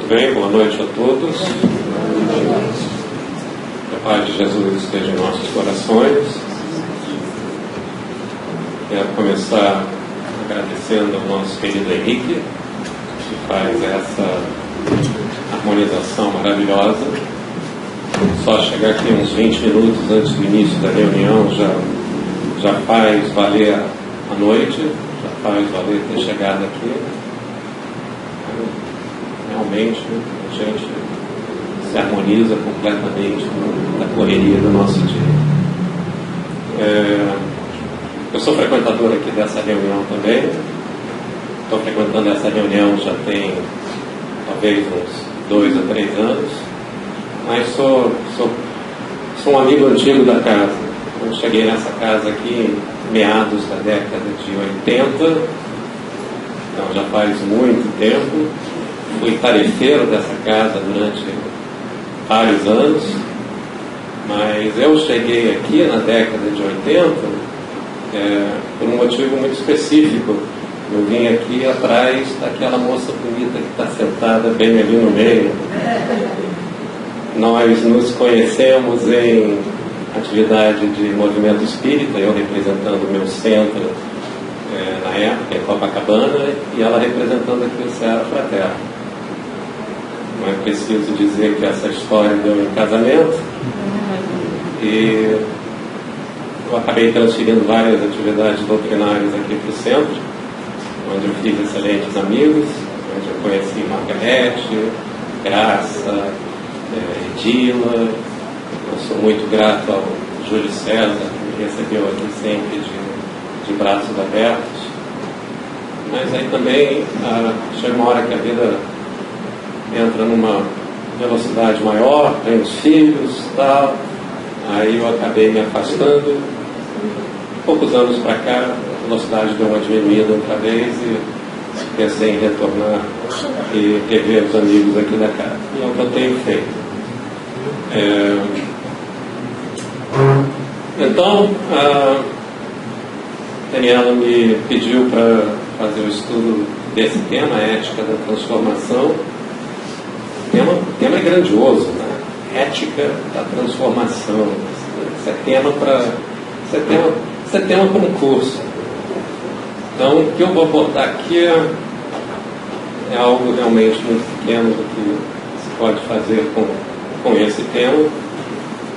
Bem, boa noite a todos. Que a paz de Jesus esteja em nossos corações. Quero começar agradecendo ao nosso querido Henrique, que faz essa harmonização maravilhosa. Só chegar aqui uns 20 minutos antes do início da reunião já faz valer a noite, já faz valer ter chegado aqui. Realmente a gente se harmoniza completamente na correria do nosso dia. Eu sou frequentador aqui dessa reunião também. Estou frequentando essa reunião já tem talvez uns 2 a 3 anos, mas sou um amigo antigo da casa. Eu cheguei nessa casa aqui em meados da década de 80, então já faz muito tempo. Fui tarefeiro dessa casa durante vários anos, mas eu cheguei aqui na década de 80 por um motivo muito específico. Eu vim aqui atrás daquela moça bonita que está sentada bem ali no meio. Nós nos conhecemos em atividade de movimento espírita, eu representando o meu centro na época, em Copacabana, e ela representando aqui o Seara Fraterno. Não é preciso dizer que essa história deu em casamento, e eu acabei transferindo várias atividades doutrinárias aqui para o centro, onde eu fiz excelentes amigos, onde eu conheci Margarete, Graça, Edila. Eu sou muito grato ao Júlio César, que me recebeu aqui sempre de braços abertos. Mas aí também chega uma hora que a vida entra numa velocidade maior, tem os filhos e tal. Aí eu acabei me afastando. Poucos anos para cá, a velocidade deu uma diminuída outra vez e pensei em retornar e rever os amigos aqui da casa. E é o que eu tenho feito. Então, a Daniela me pediu para fazer o estudo desse tema, a ética da transformação. O tema é grandioso, né? Ética da transformação. Isso é tema para um curso. Então, o que eu vou abordar aqui é algo realmente muito pequeno do que se pode fazer com esse tema,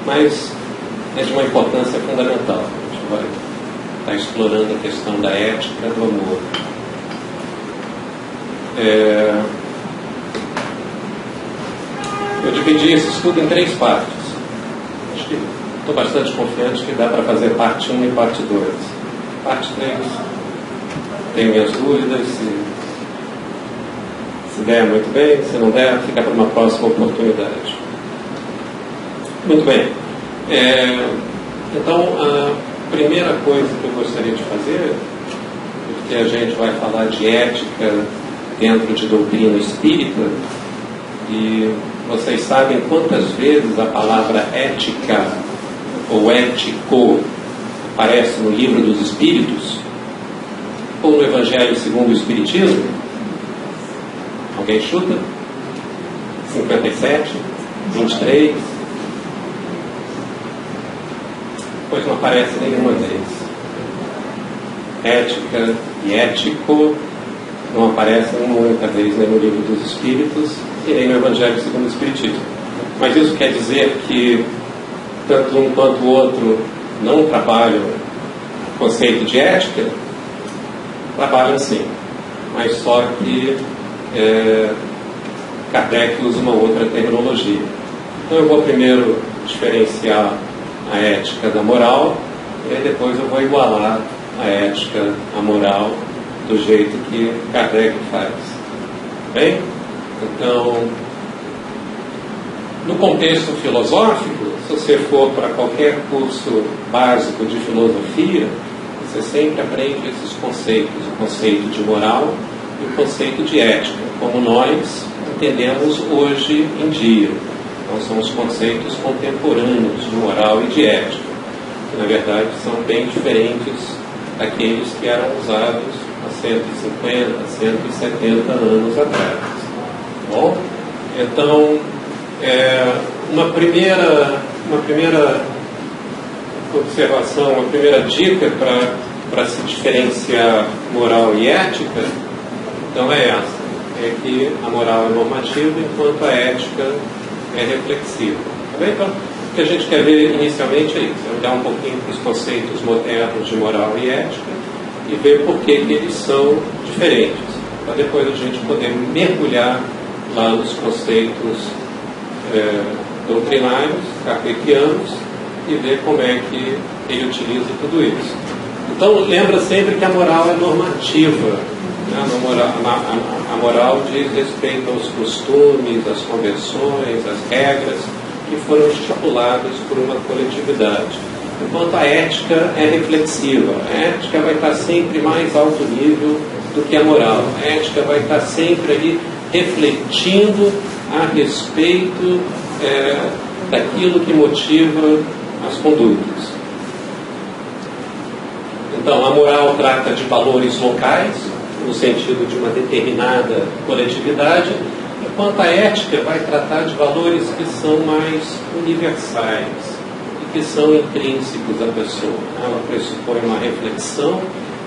mas é de uma importância fundamental. A gente vai estar explorando a questão da ética do amor. Eu dividi esse estudo em 3 partes. Acho que estou bastante confiante que dá para fazer parte 1 e parte 2. Parte 3, tenho minhas dúvidas. Se der, muito bem. Se não der, fica para uma próxima oportunidade. Muito bem. Então, a primeira coisa que eu gostaria de fazer, porque a gente vai falar de ética dentro de doutrina espírita, e vocês sabem quantas vezes a palavra ética ou ético aparece no Livro dos Espíritos ou no Evangelho segundo o Espiritismo? Alguém chuta? 57? 23? Pois não aparece nenhuma vez. Ética e ético não aparecem uma única vez nem no Livro dos Espíritos e nem no Evangelho segundo o Espiritismo. Mas isso quer dizer que tanto um quanto o outro não trabalham o conceito de ética? Trabalham sim, mas só que Kardec usa uma outra terminologia. Então eu vou primeiro diferenciar a ética da moral, e aí depois eu vou igualar a ética à moral do jeito que Kardec faz. Bem? Então, no contexto filosófico, se você for para qualquer curso básico de filosofia, você sempre aprende esses conceitos, o conceito de moral e o conceito de ética, como nós entendemos hoje em dia. Então, são os conceitos contemporâneos de moral e de ética, que na verdade são bem diferentes daqueles que eram usados há 150, 170 anos atrás. Bom? Então, uma primeira observação, uma primeira dica para se diferenciar moral e ética, então é essa, é que a moral é normativa enquanto a ética é reflexiva. Tá bem? Então, o que a gente quer ver inicialmente é isso, é olhar um pouquinho para os conceitos modernos de moral e ética e ver por que eles são diferentes, para depois a gente poder mergulhar lá nos conceitos doutrinários, cartesianos, e ver como é que ele utiliza tudo isso. Então, lembra sempre que a moral é normativa. Né? A moral diz respeito aos costumes, às convenções, às regras que foram estipuladas por uma coletividade. Enquanto a ética é reflexiva. A ética vai estar sempre mais alto nível do que a moral. A ética vai estar sempre ali refletindo a respeito daquilo que motiva as condutas. Então, a moral trata de valores locais, no sentido de uma determinada coletividade, enquanto a ética vai tratar de valores que são mais universais e que são intrínsecos à pessoa. Ela pressupõe uma reflexão,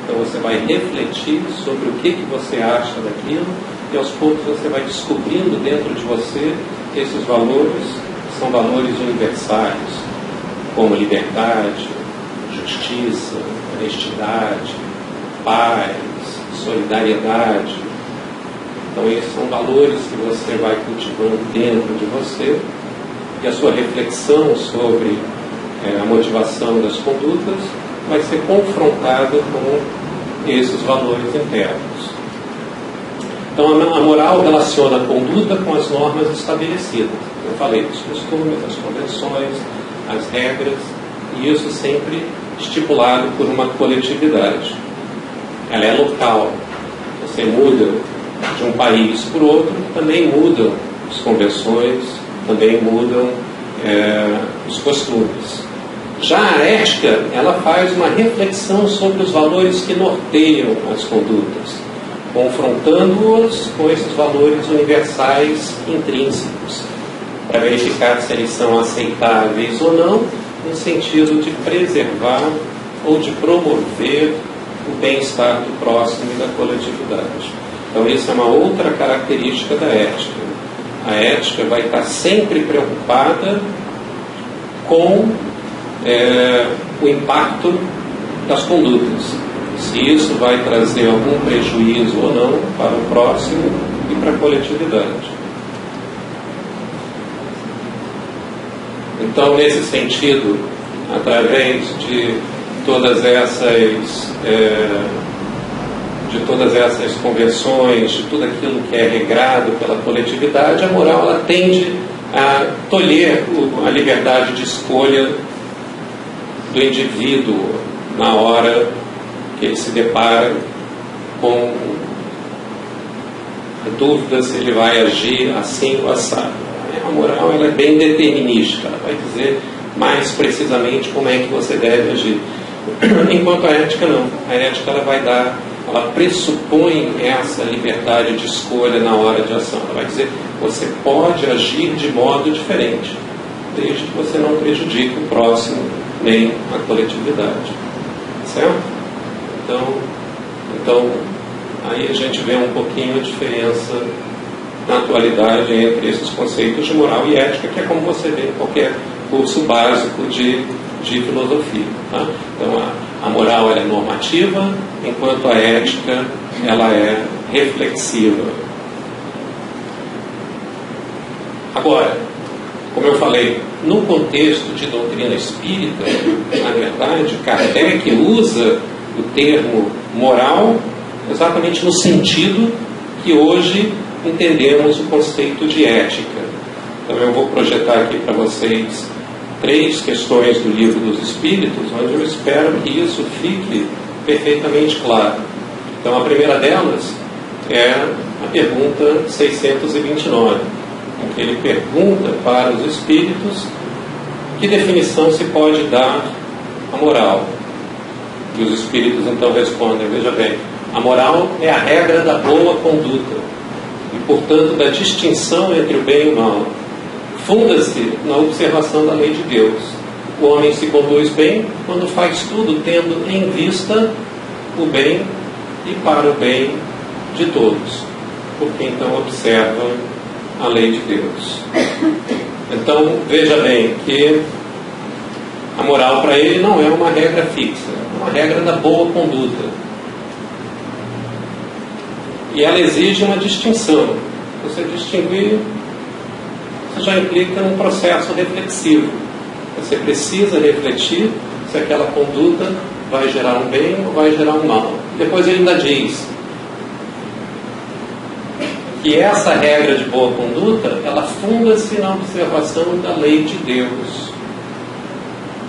então você vai refletir sobre o que você acha daquilo, e aos poucos você vai descobrindo dentro de você que esses valores são valores universais, como liberdade, justiça, honestidade, paz, solidariedade. Então, esses são valores que você vai cultivando dentro de você, e a sua reflexão sobre a motivação das condutas vai ser confrontada com esses valores internos. Então, a moral relaciona a conduta com as normas estabelecidas. Eu falei dos costumes, das convenções, as regras, e isso sempre estipulado por uma coletividade. Ela é local. Você muda de um país para o outro, também mudam as convenções, também mudam os costumes. Já a ética, ela faz uma reflexão sobre os valores que norteiam as condutas, confrontando-os com esses valores universais intrínsecos, para verificar se eles são aceitáveis ou não, no sentido de preservar ou de promover o bem-estar do próximo e da coletividade. Então, isso é uma outra característica da ética. A ética vai estar sempre preocupada com o impacto das condutas, se isso vai trazer algum prejuízo ou não para o próximo e para a coletividade. Então, nesse sentido, através de todas essas convenções, de tudo aquilo que é regrado pela coletividade, a moral ela tende a tolher a liberdade de escolha do indivíduo na hora que ele se depara com a dúvida se ele vai agir assim ou assado. A moral ela é bem determinista, ela vai dizer mais precisamente como é que você deve agir. Enquanto a ética não. A ética ela pressupõe essa liberdade de escolha na hora de ação. Ela vai dizer, você pode agir de modo diferente, desde que você não prejudique o próximo nem a coletividade. Certo? Então aí a gente vê um pouquinho a diferença na atualidade entre esses conceitos de moral e ética, que é como você vê em qualquer curso básico de filosofia. Tá? Então a moral ela é normativa, enquanto a ética ela é reflexiva. Agora, como eu falei, no contexto de doutrina espírita, na verdade, Kardec usa o termo moral exatamente no sentido que hoje entendemos o conceito de ética. Então eu vou projetar aqui para vocês 3 questões do Livro dos Espíritos, onde eu espero que isso fique perfeitamente claro. Então a primeira delas é a pergunta 629, em que ele pergunta para os espíritos que definição se pode dar à moral. E os espíritos então respondem, veja bem, a moral é a regra da boa conduta. e, portanto, da distinção entre o bem e o mal, funda-se na observação da lei de Deus. O homem se conduz bem quando faz tudo tendo em vista o bem e para o bem de todos, porque então observa a lei de Deus. Então, veja bem que a moral para ele não é uma regra fixa, é uma regra da boa conduta. E ela exige uma distinção. Você distinguir, isso já implica um processo reflexivo. Você precisa refletir se aquela conduta vai gerar um bem ou vai gerar um mal. Depois ele ainda diz que essa regra de boa conduta, ela funda-se na observação da lei de Deus.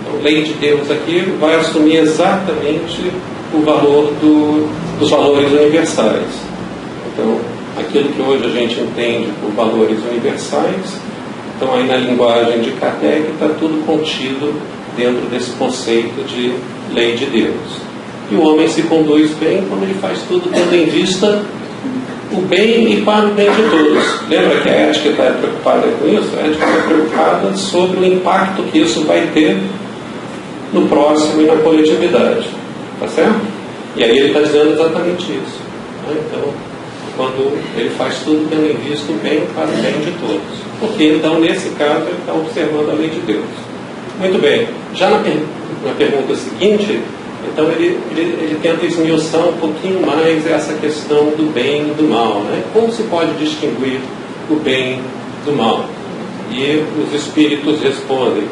Então, lei de Deus aqui vai assumir exatamente o valor dos valores universais. Então, aquilo que hoje a gente entende por valores universais, então aí na linguagem de Kardec está tudo contido dentro desse conceito de lei de Deus. E o homem se conduz bem quando ele faz tudo tendo em vista o bem e para o bem de todos. Lembra que a ética está preocupada com isso? A ética está preocupada sobre o impacto que isso vai ter no próximo e na coletividade. Tá certo? E aí ele está dizendo exatamente isso. Então, quando ele faz tudo tendo em vista o bem para o bem de todos. Porque então, nesse caso, ele está observando a lei de Deus. Muito bem. Já na pergunta seguinte, então ele tenta esmiuçar um pouquinho mais essa questão do bem e do mal. Né? Como se pode distinguir o bem do mal? E os espíritos respondem: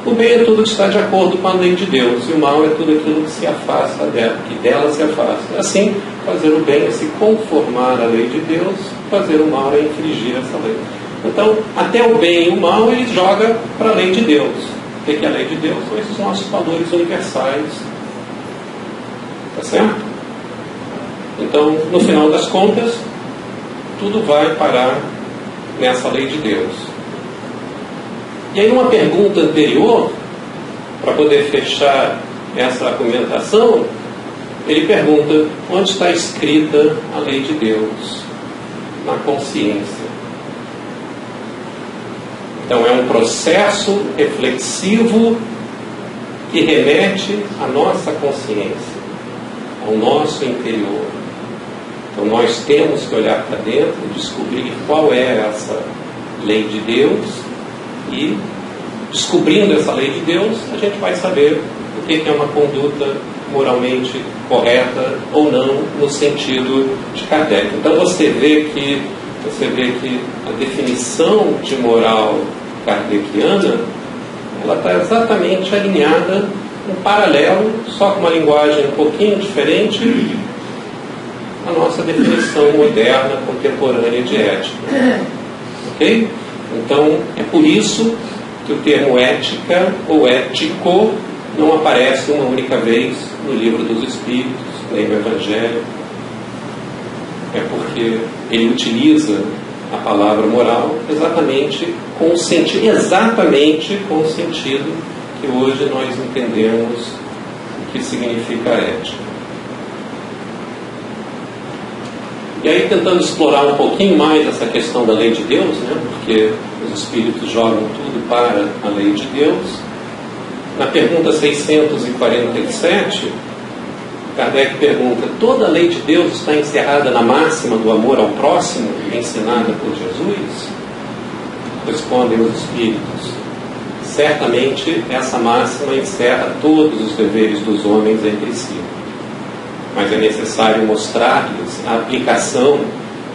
o bem é tudo que está de acordo com a lei de Deus, e o mal é tudo aquilo que se afasta dela, que dela se afasta. Assim, fazer o bem é se conformar à lei de Deus, fazer o mal é infringir essa lei. Então, até o bem e o mal ele joga para a lei de Deus. O que é a lei de Deus? São esses nossos valores universais. Tá certo? Então, no final das contas, tudo vai parar nessa lei de Deus. E aí, numa pergunta anterior, para poder fechar essa argumentação, ele pergunta: onde está escrita a lei de Deus? Na consciência. Então, é um processo reflexivo que remete à nossa consciência, ao nosso interior. Então, nós temos que olhar para dentro e descobrir qual é essa lei de Deus. E, descobrindo essa lei de Deus, a gente vai saber o que é uma conduta moralmente correta ou não, no sentido de Kardec. Então você vê que a definição de moral kardeciana, ela está exatamente alinhada, em paralelo, só com uma linguagem um pouquinho diferente, à nossa definição moderna, contemporânea de ética. Ok? Então, é por isso que o termo ética ou ético não aparece uma única vez no Livro dos Espíritos, nem no Evangelho. É porque ele utiliza a palavra moral exatamente com o sentido que hoje nós entendemos o que significa ética. E aí, tentando explorar um pouquinho mais essa questão da lei de Deus, né, porque os espíritos jogam tudo para a lei de Deus, na pergunta 647, Kardec pergunta: toda a lei de Deus está encerrada na máxima do amor ao próximo, ensinada por Jesus? Respondem os espíritos: certamente essa máxima encerra todos os deveres dos homens entre si. Mas é necessário mostrar-lhes a aplicação,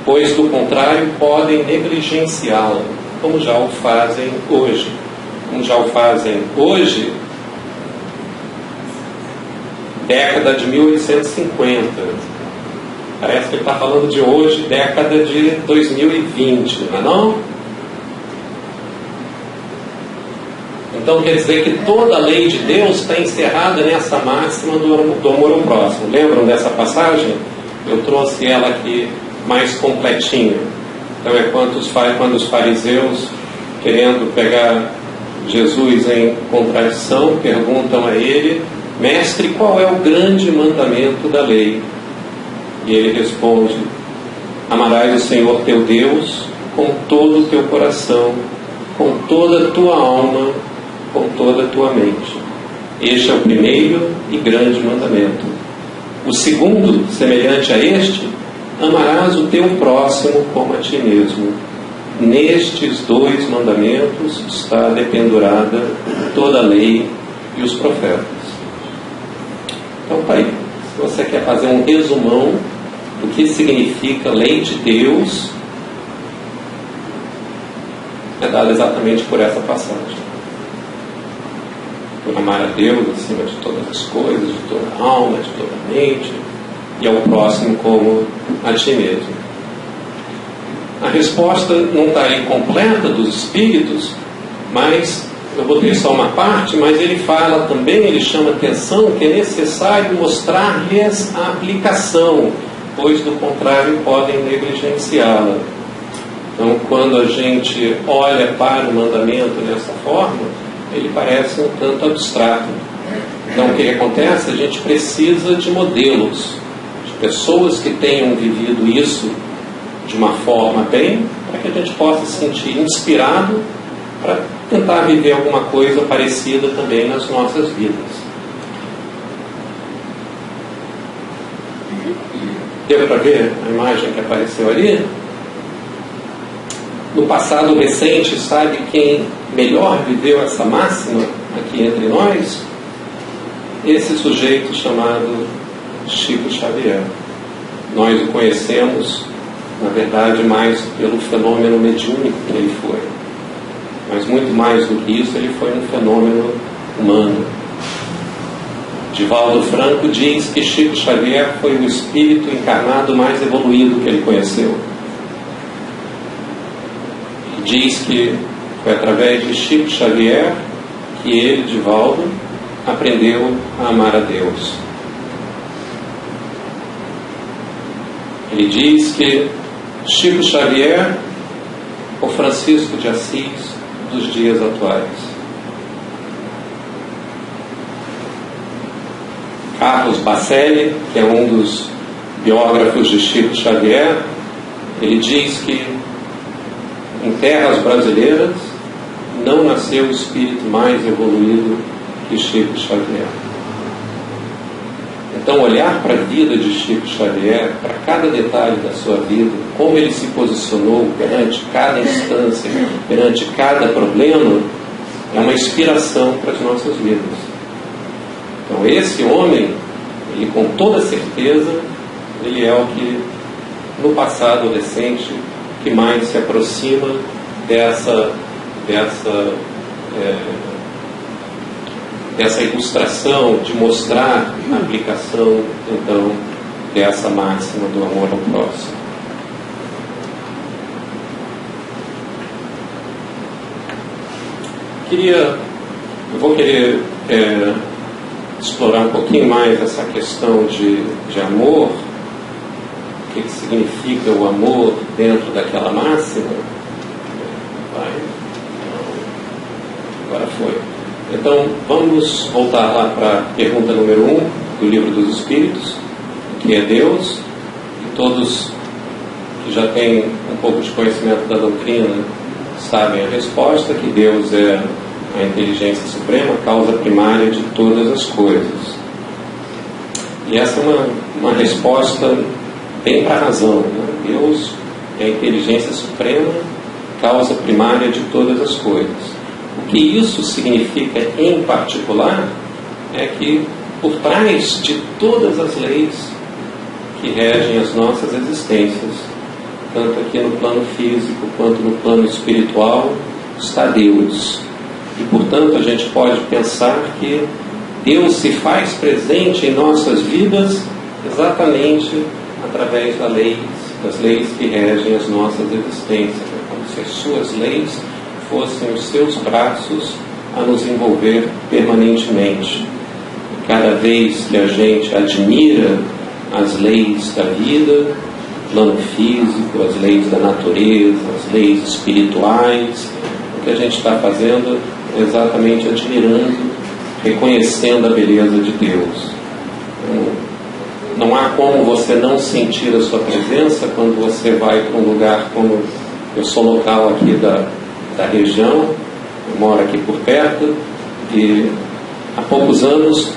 pois do contrário podem negligenciá-la, como já o fazem hoje. Década de 1850. Parece que ele está falando de hoje, década de 2020, não é não? Então quer dizer que toda a lei de Deus está encerrada nessa máxima do amor ao próximo. Lembram dessa passagem? Eu trouxe ela aqui mais completinha. Então é quando os fariseus, querendo pegar Jesus em contradição, perguntam a ele: mestre, qual é o grande mandamento da lei? E ele responde: Amarás o Senhor teu Deus com todo o teu coração, com toda a tua alma, com toda a tua mente. Este é o primeiro e grande mandamento. O segundo, semelhante a este, amarás o teu próximo como a ti mesmo. Nestes 2 mandamentos está dependurada toda a lei e os profetas. Então, tá aí. Se você quer fazer um resumão do que significa lei de Deus, é dado exatamente por essa passagem. Por amar a Deus acima de todas as coisas, de toda a alma, de toda a mente, e ao próximo como a ti mesmo. A resposta não está aí completa dos Espíritos, mas eu botei só uma parte, mas ele fala também, ele chama atenção que é necessário mostrar-lhes a aplicação, pois do contrário podem negligenciá-la. Então, quando a gente olha para o mandamento dessa forma, ele parece um tanto abstrato. Então, o que acontece? A gente precisa de modelos, de pessoas que tenham vivido isso de uma forma bem, para que a gente possa se sentir inspirado para tentar viver alguma coisa parecida também nas nossas vidas. Deu para ver a imagem que apareceu ali? No passado recente, sabe quem melhor viveu essa máxima aqui entre nós? Esse sujeito chamado Chico Xavier. Nós o conhecemos, na verdade, mais pelo fenômeno mediúnico que ele foi. Mas muito mais do que isso, ele foi um fenômeno humano. Divaldo Franco diz que Chico Xavier foi o espírito encarnado mais evoluído que ele conheceu. E diz que foi através de Chico Xavier que ele, Divaldo, aprendeu a amar a Deus. Ele diz que Chico Xavier, o Francisco de Assis dos dias atuais. Carlos Bacelli, que é um dos biógrafos de Chico Xavier, ele diz que em terras brasileiras não nasceu o espírito mais evoluído que Chico Xavier. Então, olhar para a vida de Chico Xavier, para cada detalhe da sua vida, como ele se posicionou perante cada instância, perante cada problema, é uma inspiração para as nossas vidas. Então, esse homem, ele com toda certeza, ele é o que, no passado recente, que mais se aproxima dessa ilustração, de mostrar a aplicação, então, dessa máxima do amor ao próximo. Eu vou querer explorar um pouquinho mais essa questão de amor, o que significa o amor dentro daquela máxima. Agora foi. Então, vamos voltar lá para a pergunta número 1 do Livro dos Espíritos, que é Deus, e todos que já têm um pouco de conhecimento da doutrina sabem a resposta, que Deus é a inteligência suprema, a causa primária de todas as coisas. E essa é uma resposta bem para a razão, né? Deus é a inteligência suprema, causa primária de todas as coisas. O que isso significa em particular é que por trás de todas as leis que regem as nossas existências, tanto aqui no plano físico quanto no plano espiritual, está Deus. E portanto a gente pode pensar que Deus se faz presente em nossas vidas exatamente através das leis que regem as nossas existências. É como se as suas leis fossem os seus braços a nos envolver permanentemente. E cada vez que a gente admira as leis da vida, o plano físico, as leis da natureza, as leis espirituais, o que a gente está fazendo é exatamente admirando, reconhecendo a beleza de Deus. Não há como você não sentir a sua presença quando você vai para um lugar como... Eu sou local aqui da região, eu moro aqui por perto, e há poucos anos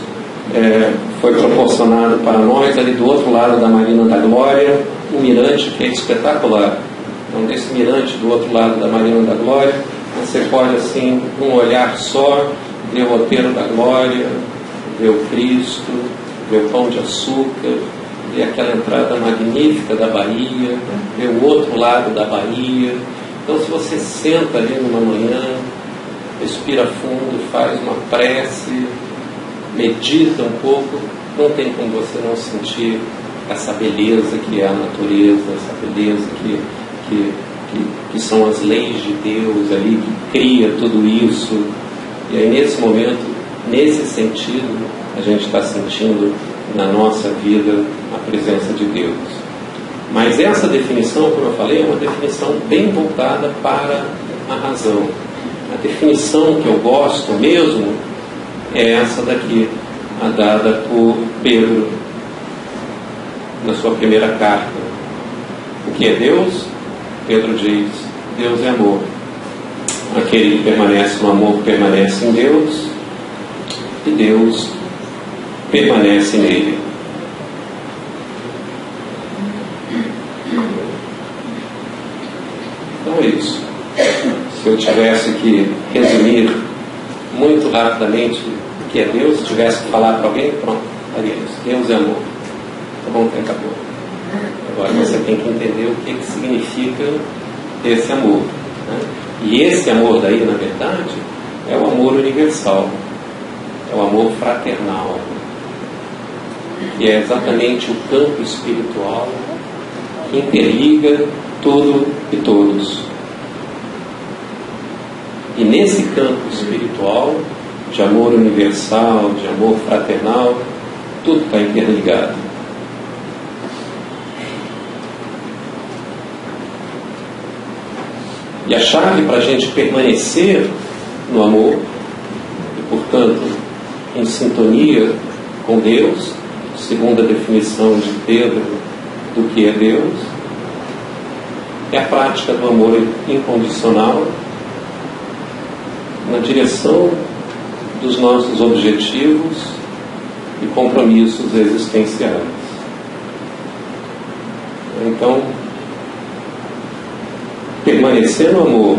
foi proporcionado para nós, ali do outro lado da Marina da Glória, um mirante que é espetacular. Então, desse mirante do outro lado da Marina da Glória, você pode, assim, num olhar só, ver o outeiro da Glória, ver o Cristo, ver o Pão de Açúcar, ver aquela entrada magnífica da Bahia, ver o outro lado da Bahia. Então, se você senta ali numa manhã, respira fundo, faz uma prece, medita um pouco, não tem como você não sentir essa beleza que é a natureza, essa beleza que são as leis de Deus ali, que cria tudo isso. E aí, nesse momento, nesse sentido, a gente está sentindo na nossa vida a presença de Deus. Mas essa definição, como eu falei, é uma definição bem voltada para a razão. A definição que eu gosto mesmo é essa daqui, a dada por Pedro na sua primeira carta. O que é Deus? Pedro diz: Deus é amor. Aquele que permanece no amor permanece em Deus, e Deus permanece nele. Então é isso. Se eu tivesse que resumir muito rapidamente o que é Deus, se tivesse que falar para alguém, pronto, faria isso. Deus é amor. Tá bom, acabou. Agora você tem que entender o que significa esse amor, né? E esse amor daí, na verdade, é o amor universal, é o amor fraternal, que é exatamente o campo espiritual que interliga tudo e todos. E nesse campo espiritual, de amor universal, de amor fraternal, tudo está interligado. E a chave para a gente permanecer no amor, e portanto em sintonia com Deus, segundo a definição de Pedro do que é Deus, é a prática do amor incondicional na direção dos nossos objetivos e compromissos existenciais. Então, permanecer no amor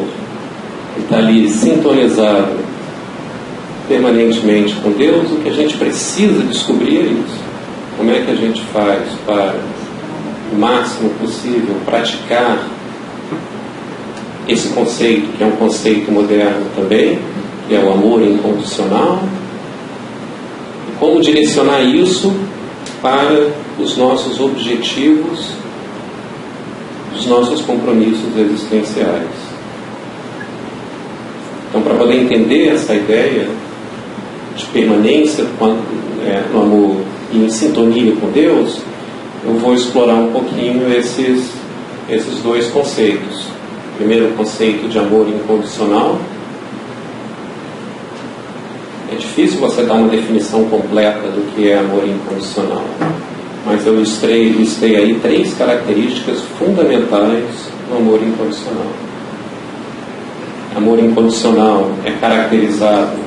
e estar ali sintonizado permanentemente com Deus, o que a gente precisa descobrir é isso. Como é que a gente faz para, o máximo possível, praticar esse conceito, que é um conceito moderno também, que é o amor incondicional, e como direcionar isso para os nossos objetivos, os nossos compromissos existenciais. Então, para poder entender essa ideia de permanência no amor e em sintonia com Deus, eu vou explorar um pouquinho esses dois conceitos. Primeiro, o conceito de amor incondicional. É difícil você dar uma definição completa do que é amor incondicional, mas eu listei aí 3 características fundamentais do amor incondicional. Amor incondicional é caracterizado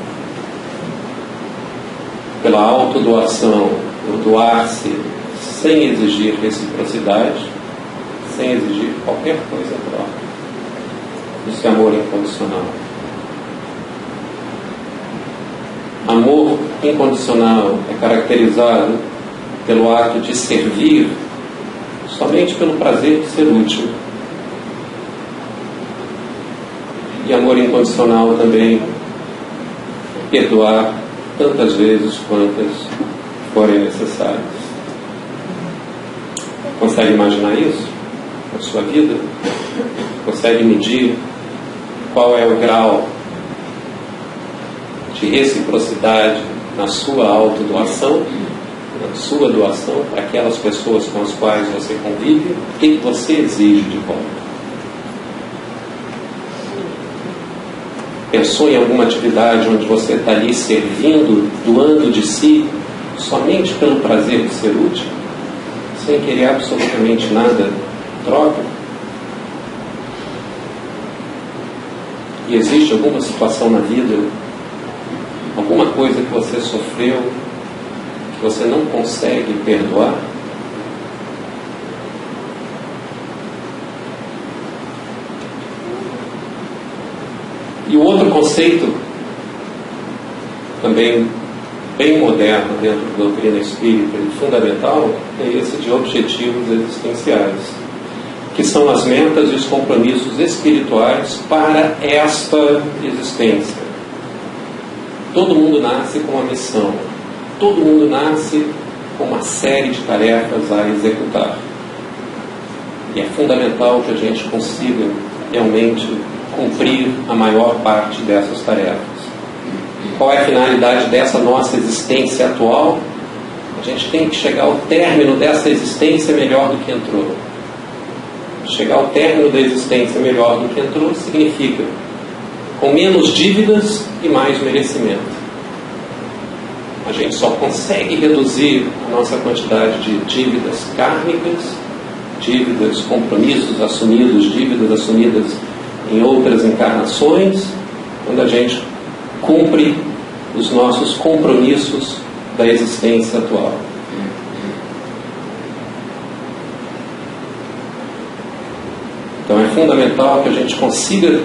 pela autodoação, o doar-se sem exigir reciprocidade, sem exigir qualquer coisa em troca. Isso é amor incondicional. Amor incondicional é caracterizado pelo ato de servir somente pelo prazer de ser útil. E amor incondicional também é perdoar tantas vezes quantas forem necessárias. Consegue imaginar isso na sua vida? Consegue medir qual é o grau de reciprocidade na sua autodoação, na sua doação para aquelas pessoas com as quais você convive? O que você exige de volta? Pensou em alguma atividade onde você está ali servindo, doando de si, somente pelo prazer de ser útil? sem querer absolutamente nada em troca? E existe alguma situação na vida, alguma coisa que você sofreu, que você não consegue perdoar? E o outro conceito, também bem moderno dentro da doutrina espírita e fundamental, é esse de objetivos existenciais, que são as metas e os compromissos espirituais para esta existência. Todo mundo nasce com uma missão, todo mundo nasce com uma série de tarefas a executar. E é fundamental que a gente consiga realmente cumprir a maior parte dessas tarefas. Qual é a finalidade dessa nossa existência atual? A gente tem que chegar ao término dessa existência melhor do que entrou. Chegar ao término da existência melhor do que entrou significa com menos dívidas e mais merecimento. A gente só consegue reduzir a nossa quantidade de dívidas kármicas, dívidas, compromissos assumidos, dívidas assumidas em outras encarnações, quando a gente cumpre os nossos compromissos da existência atual. Então é fundamental que a gente consiga,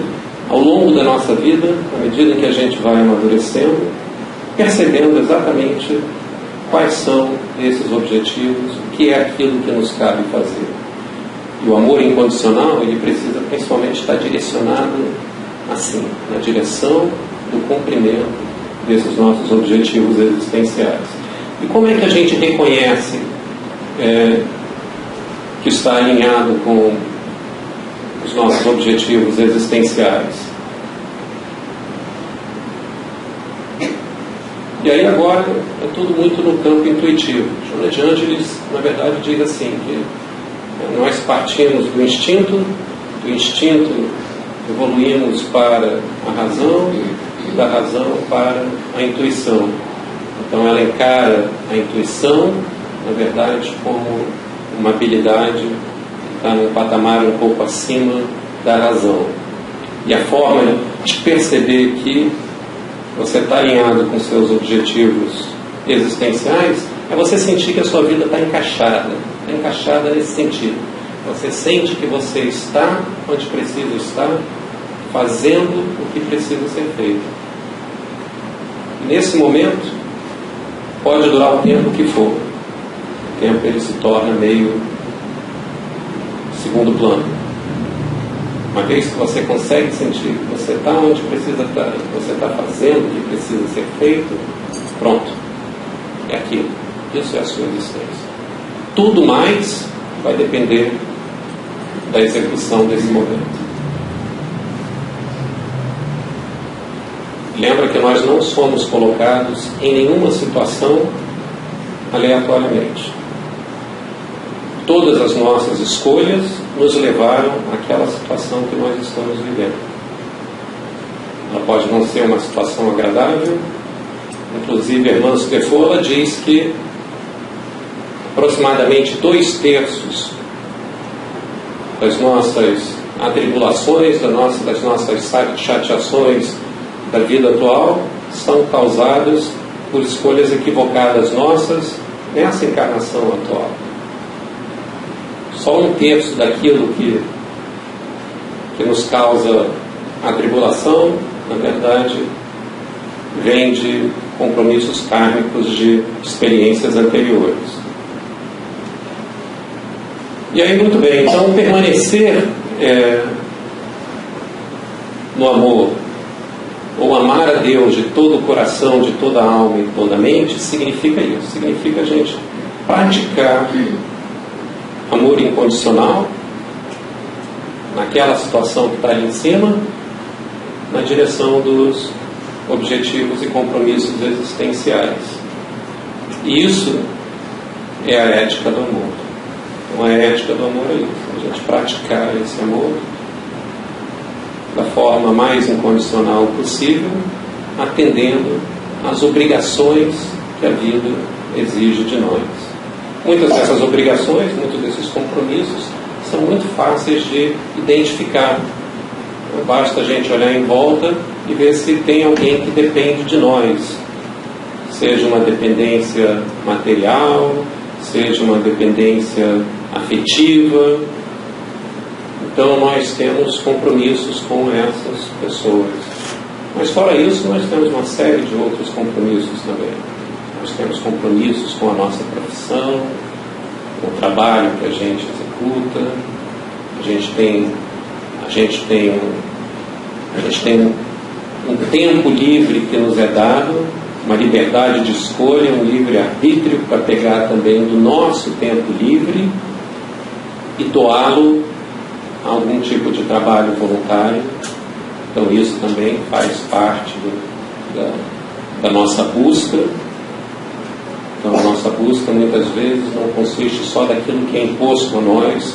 ao longo da nossa vida, à medida que a gente vai amadurecendo, percebendo exatamente quais são esses objetivos, o que é aquilo que nos cabe fazer. E o amor incondicional, ele precisa principalmente estar direcionado assim, na direção do cumprimento desses nossos objetivos existenciais. E como é que a gente reconhece que está alinhado com os nossos objetivos existenciais? E aí agora é tudo muito no campo intuitivo. Joana de Ângeles, na verdade, diz assim, que nós partimos do instinto evoluímos para a razão, e da razão para a intuição. Então ela encara a intuição, na verdade, como uma habilidade que está num patamar um pouco acima da razão. E a forma de perceber que você está alinhado com seus objetivos existenciais é você sentir que a sua vida está encaixada nesse sentido. Você sente que você está onde precisa estar, fazendo o que precisa ser feito. Nesse momento, pode durar o tempo que for. O tempo ele se torna meio segundo plano. Uma vez que você consegue sentir que você está onde precisa estar, que você está fazendo o que precisa ser feito, pronto. É aquilo. Isso é a sua existência. Tudo mais vai depender da execução desse momento. Lembra que nós não somos colocados em nenhuma situação aleatoriamente. Todas as nossas escolhas nos levaram àquela situação que nós estamos vivendo. Ela pode não ser uma situação agradável. Inclusive, a irmã Stefola diz que aproximadamente 2/3 das nossas atribulações, das nossas chateações da vida atual são causadas por escolhas equivocadas nossas nessa encarnação atual. Só 1/3 daquilo que nos causa atribulação, na verdade, vem de compromissos kármicos de experiências anteriores. E aí, muito bem, então permanecer no amor, ou amar a Deus de todo o coração, de toda a alma e toda a mente, significa isso. Significa a gente praticar amor incondicional naquela situação que está ali em cima, na direção dos objetivos e compromissos existenciais. E isso é a ética do amor. Então a ética do amor é isso, a gente praticar esse amor da forma mais incondicional possível, atendendo às obrigações que a vida exige de nós. Muitas dessas obrigações, muitos desses compromissos são muito fáceis de identificar. Basta a gente olhar em volta e ver se tem alguém que depende de nós, seja uma dependência material, seja uma dependência afetiva. Então nós temos compromissos com essas pessoas. Mas fora isso, nós temos uma série de outros compromissos também. Nós temos compromissos com a nossa profissão, com o trabalho que a gente executa. A gente tem um tempo livre que nos é dado, uma liberdade de escolha, um livre-arbítrio para pegar também do nosso tempo livre e doá-lo a algum tipo de trabalho voluntário. Então isso também faz parte da nossa busca. Então a nossa busca muitas vezes não consiste só daquilo que é imposto a nós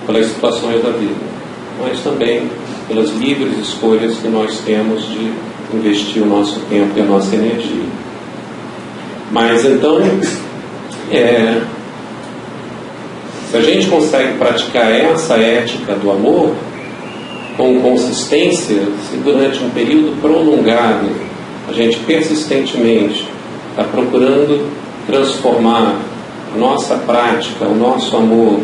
pelas situações da vida, mas também pelas livres escolhas que nós temos de investir o nosso tempo e a nossa energia. Mas então, se a gente consegue praticar essa ética do amor com consistência, se durante um período prolongado a gente persistentemente está procurando transformar a nossa prática, o nosso amor,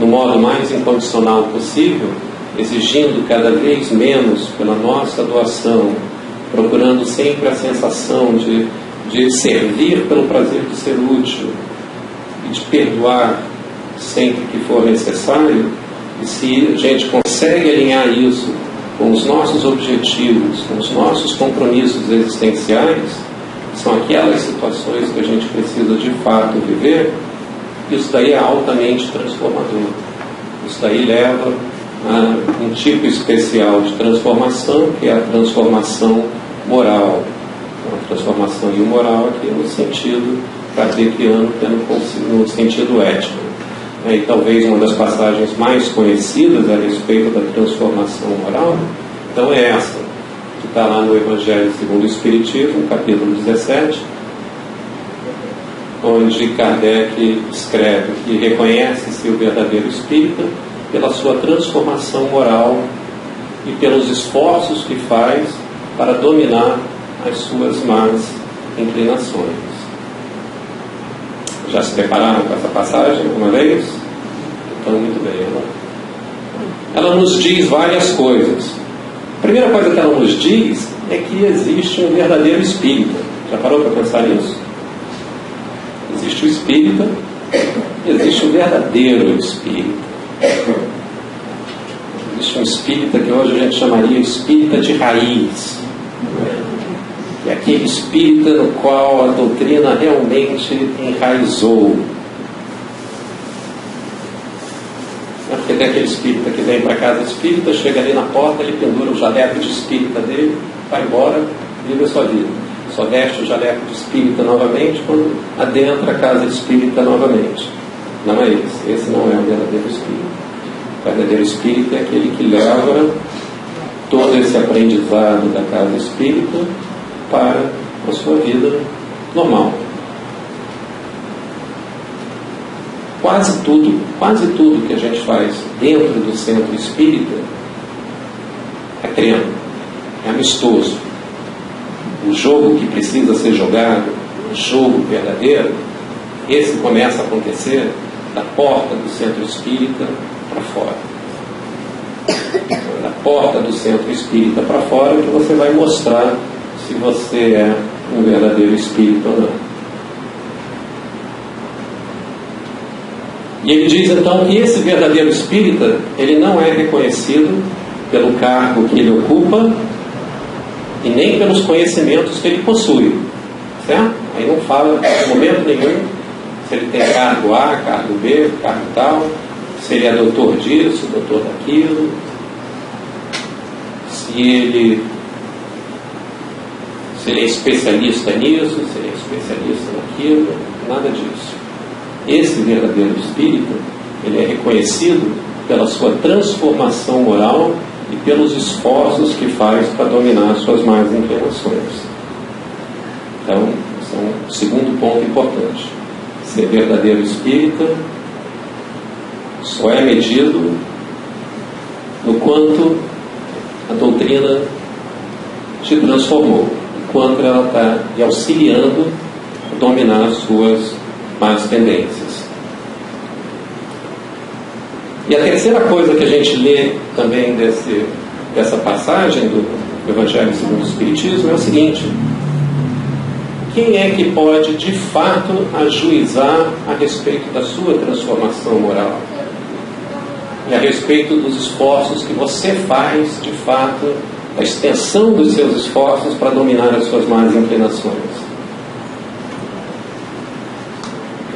no modo mais incondicional possível, exigindo cada vez menos pela nossa doação, procurando sempre a sensação de servir pelo prazer de ser útil e de perdoar sempre que for necessário. E se a gente consegue alinhar isso com os nossos objetivos, com os nossos compromissos existenciais, são aquelas situações que a gente precisa de fato viver, isso daí é altamente transformador. Isso daí leva a um tipo especial de transformação, que é a transformação moral. A transformação imoral aqui no sentido kardeciano, que é no sentido ético. E talvez uma das passagens mais conhecidas a respeito da transformação moral, então é essa, que está lá no Evangelho segundo o Espiritismo, capítulo 17, onde Kardec escreve que reconhece-se o verdadeiro espírita pela sua transformação moral e pelos esforços que faz para dominar as suas más inclinações. Já se prepararam com essa passagem alguma vez? Então, muito bem. Ela nos diz várias coisas. A primeira coisa que ela nos diz é que existe um verdadeiro espírita. Já parou para pensar nisso? Existe o espírita, existe o verdadeiro espírita. Existe um espírita que hoje a gente chamaria espírita de raiz. É aquele espírita no qual a doutrina realmente enraizou. Porque tem aquele espírita que vem para casa espírita, chega ali na porta, ele pendura o jaleco de espírita dele, vai embora, vive a sua vida. Só veste o jaleco de espírita novamente quando adentra a casa espírita novamente. Não é esse não é o verdadeiro espírito. O verdadeiro espírito é aquele que leva todo esse aprendizado da casa espírita para a sua vida normal. Quase tudo que a gente faz dentro do centro espírita é treino, é amistoso. O jogo que precisa ser jogado, o jogo verdadeiro, esse começa a acontecer da porta do centro espírita para fora. Da porta do centro espírita para fora que você vai mostrar se você é um verdadeiro espírito ou não. E ele diz então que esse verdadeiro espírita, ele não é reconhecido pelo cargo que ele ocupa e nem pelos conhecimentos que ele possui, certo? Aí não fala em momento nenhum se ele tem cargo A, cargo B, cargo tal, se ele é doutor disso, doutor daquilo, se ele é especialista nisso, se ele é especialista naquilo, nada disso. Esse verdadeiro espírito, ele é reconhecido pela sua transformação moral e pelos esforços que faz para dominar suas más inclinações. Então, esse é um segundo ponto importante. ser verdadeiro espírita só é medido no quanto a doutrina te transformou, o quanto ela está lhe auxiliando a dominar as suas más tendências. E a terceira coisa que a gente lê também dessa passagem do Evangelho segundo o Espiritismo é o seguinte: quem é que pode de fato ajuizar a respeito da sua transformação moral e a respeito dos esforços que você faz de fato, a extensão dos seus esforços para dominar as suas más inclinações?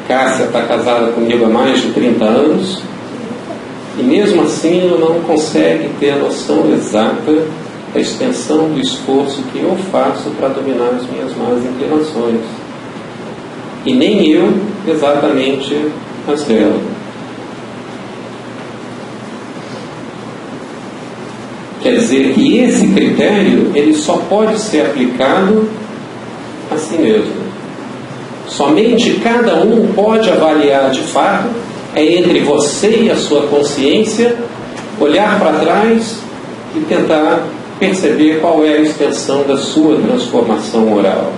Cássia está casada comigo há mais de 30 anos e mesmo assim ela não consegue ter a noção exata da extensão do esforço que eu faço para dominar as minhas más inclinações, e nem eu exatamente as dela. Quer dizer que esse critério ele só pode ser aplicado a si mesmo. Somente cada um pode avaliar de fato, é entre você e a sua consciência, olhar para trás e tentar perceber qual é a extensão da sua transformação moral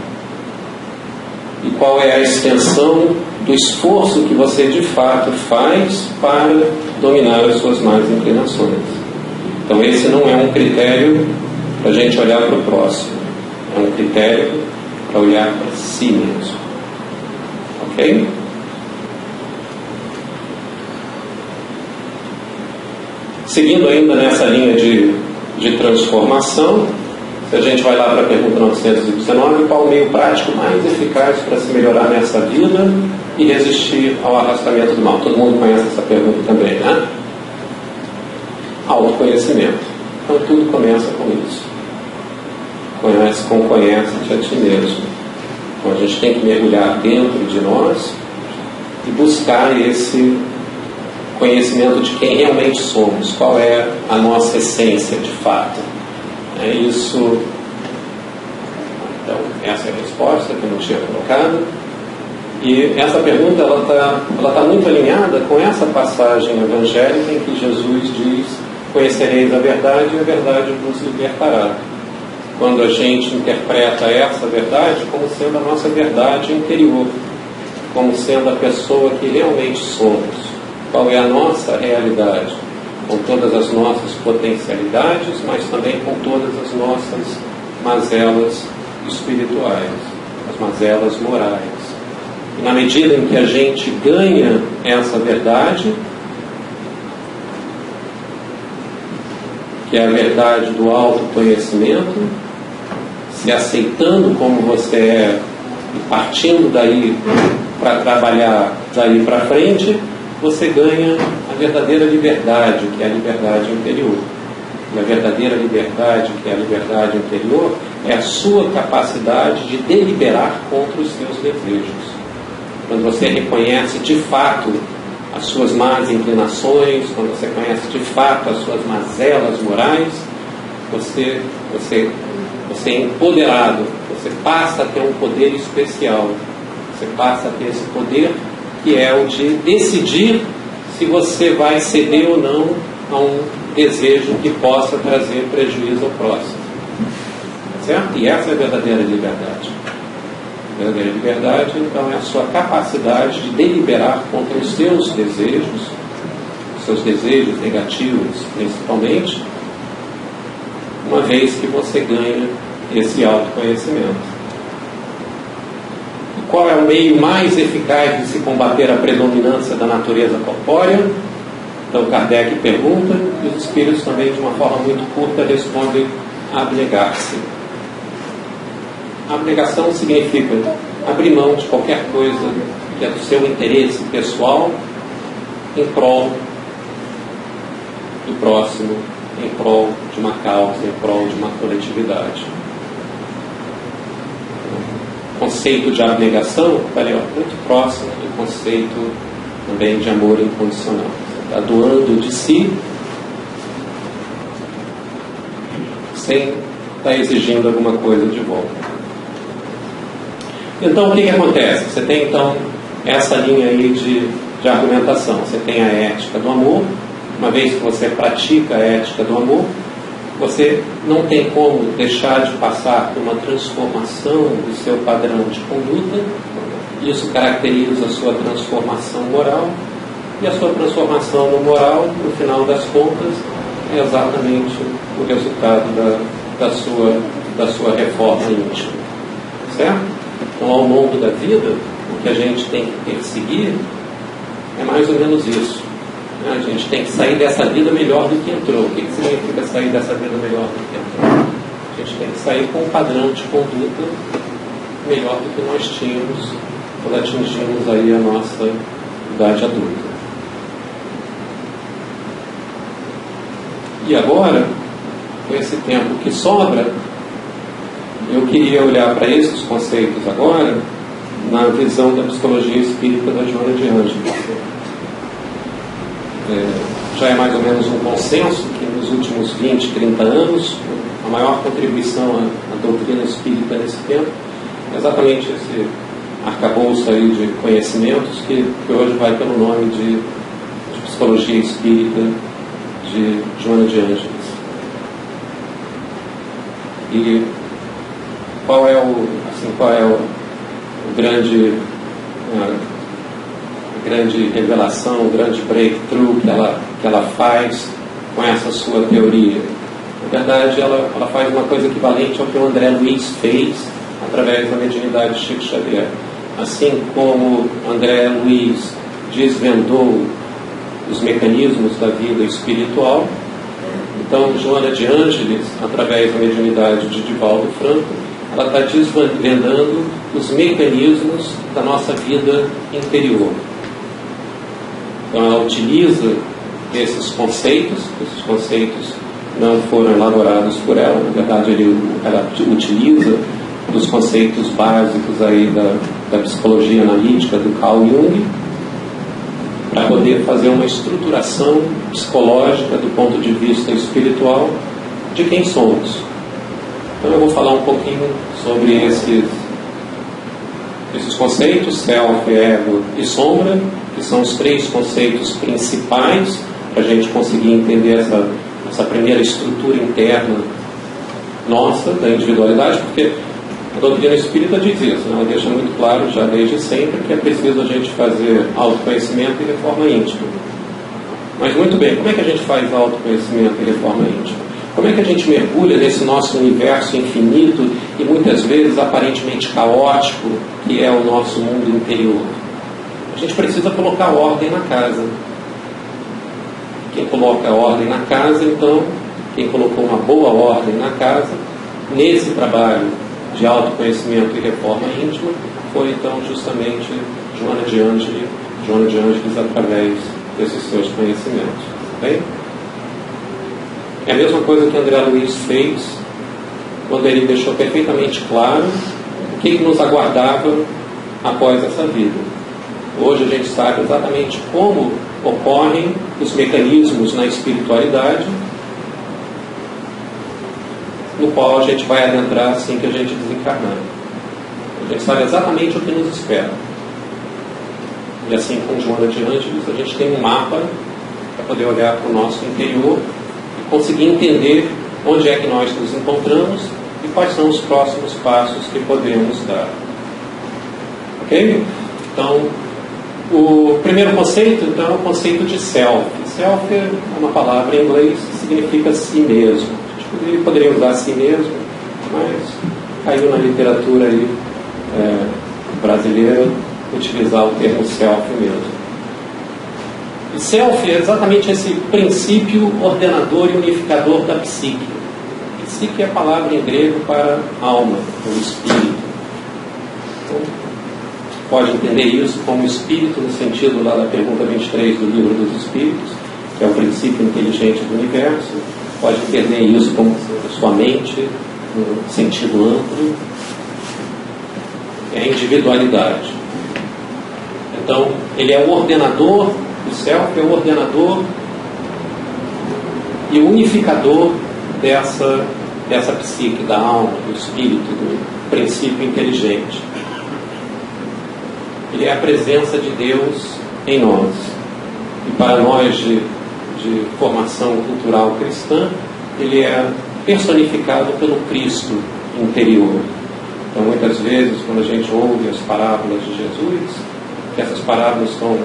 e qual é a extensão do esforço que você de fato faz para dominar as suas más inclinações. Então esse não é um critério para a gente olhar para o próximo, é um critério para olhar para si mesmo. Ok? Seguindo ainda nessa linha de transformação, se a gente vai lá para a pergunta 919, qual o meio prático mais eficaz para se melhorar nessa vida e resistir ao arrastamento do mal? Todo mundo conhece essa pergunta também, né? Autoconhecimento. Então tudo começa com isso. Conhece-te a ti mesmo. Então a gente tem que mergulhar dentro de nós e buscar esse conhecimento de quem realmente somos, qual é a nossa essência de fato. É isso. Então essa é a resposta que eu não tinha colocado. E essa pergunta ela tá muito alinhada com essa passagem evangélica em que Jesus diz: conhecereis a verdade e a verdade vos libertará. Quando a gente interpreta essa verdade como sendo a nossa verdade interior, como sendo a pessoa que realmente somos, qual é a nossa realidade, com todas as nossas potencialidades, mas também com todas as nossas mazelas espirituais, as mazelas morais. E na medida em que a gente ganha essa verdade, que é a verdade do autoconhecimento, se aceitando como você é e partindo daí para trabalhar daí para frente, você ganha a verdadeira liberdade, que é a liberdade interior. E a verdadeira liberdade, que é a liberdade interior, é a sua capacidade de deliberar contra os seus desejos. Quando você reconhece de fato as suas más inclinações, quando você conhece de fato as suas mazelas morais, você é empoderado, você passa a ter um poder especial, você passa a ter esse poder que é o de decidir se você vai ceder ou não a um desejo que possa trazer prejuízo ao próximo. Certo? E essa é a verdadeira liberdade. A verdadeira liberdade, então, é a sua capacidade de deliberar contra os seus desejos negativos, principalmente, uma vez que você ganha esse autoconhecimento. Qual é o meio mais eficaz de se combater a predominância da natureza corpórea? Então Kardec pergunta, e os espíritos também, de uma forma muito curta, respondem: abnegar-se. A abnegação significa abrir mão de qualquer coisa que é do seu interesse pessoal em prol do próximo, em prol de uma causa, em prol de uma coletividade. O conceito de abnegação está ali, muito próximo do conceito também de amor incondicional. Você está doando de si sem estar exigindo alguma coisa de volta. Então o que acontece? Você tem então essa linha aí de argumentação. Você tem a ética do amor. Uma vez que você pratica a ética do amor, você não tem como deixar de passar por uma transformação do seu padrão de conduta. Isso caracteriza a sua transformação moral. E a sua transformação no moral, no final das contas, é exatamente o resultado da sua reforma íntima. Certo? Então, ao longo da vida, o que a gente tem que perseguir é mais ou menos isso. A gente tem que sair dessa vida melhor do que entrou. O que significa sair dessa vida melhor do que entrou? A gente tem que sair com um padrão de conduta melhor do que nós tínhamos quando atingimos aí a nossa idade adulta. E agora, com esse tempo que sobra, eu queria olhar para esses conceitos agora na visão da psicologia espírita da Joana de Ângeles. Já é mais ou menos um consenso que nos últimos 20, 30 anos, a maior contribuição à doutrina espírita nesse tempo é exatamente esse arcabouço aí de conhecimentos que hoje vai pelo nome de psicologia espírita de Joana de Ângeles. E qual é o grande revelação, o grande breakthrough que ela faz com essa sua teoria? Na verdade, ela faz uma coisa equivalente ao que o André Luiz fez através da mediunidade de Chico Xavier. Assim como André Luiz desvendou os mecanismos da vida espiritual, então Joana de Ângeles, através da mediunidade de Divaldo Franco, ela está desvendando os mecanismos da nossa vida interior. Então ela utiliza esses conceitos não foram elaborados por ela, na verdade ela utiliza os conceitos básicos aí da psicologia analítica do Carl Jung para poder fazer uma estruturação psicológica do ponto de vista espiritual de quem somos. Então eu vou falar um pouquinho sobre esses conceitos, self, ego e sombra, que são os 3 conceitos principais para a gente conseguir entender essa primeira estrutura interna nossa, da individualidade, porque a doutrina espírita diz isso, né? Ela deixa muito claro já desde sempre que é preciso a gente fazer autoconhecimento e reforma íntima. Mas muito bem, como é que a gente faz autoconhecimento e reforma íntima? Como é que a gente mergulha nesse nosso universo infinito e muitas vezes aparentemente caótico que é o nosso mundo interior? A gente precisa colocar ordem na casa. Quem coloca ordem na casa, então, quem colocou uma boa ordem na casa, nesse trabalho de autoconhecimento e reforma íntima, foi então justamente Joana de Ângeles através desses seus conhecimentos. Bem? É a mesma coisa que André Luiz fez quando ele deixou perfeitamente claro o que nos aguardava após essa vida. Hoje a gente sabe exatamente como ocorrem os mecanismos na espiritualidade, no qual a gente vai adentrar assim que a gente desencarnar. A gente sabe exatamente o que nos espera. E assim com Joana de Ângeles, a gente tem um mapa para poder olhar para o nosso interior e conseguir entender onde é que nós nos encontramos e quais são os próximos passos que podemos dar. Ok? Então, o primeiro conceito, então, é o conceito de self. Self é uma palavra em inglês que significa si mesmo. A gente poderia usar si mesmo, mas caiu na literatura aí, brasileira utilizar o termo self mesmo. E self é exatamente esse princípio ordenador e unificador da psique. Psique é a palavra em grego para alma, ou espírito. Então, pode entender isso como espírito no sentido lá da pergunta 23 do Livro dos Espíritos, que é o princípio inteligente do universo. Pode entender isso como sua mente, no sentido amplo. É a individualidade. Então, ele é o ordenador, o self é o ordenador e o unificador dessa psique, da alma, do espírito, do princípio inteligente. ele é a presença de Deus em nós. E para nós de formação cultural cristã, ele é personificado pelo Cristo interior. Então, muitas vezes, quando a gente ouve as parábolas de Jesus, que essas parábolas estão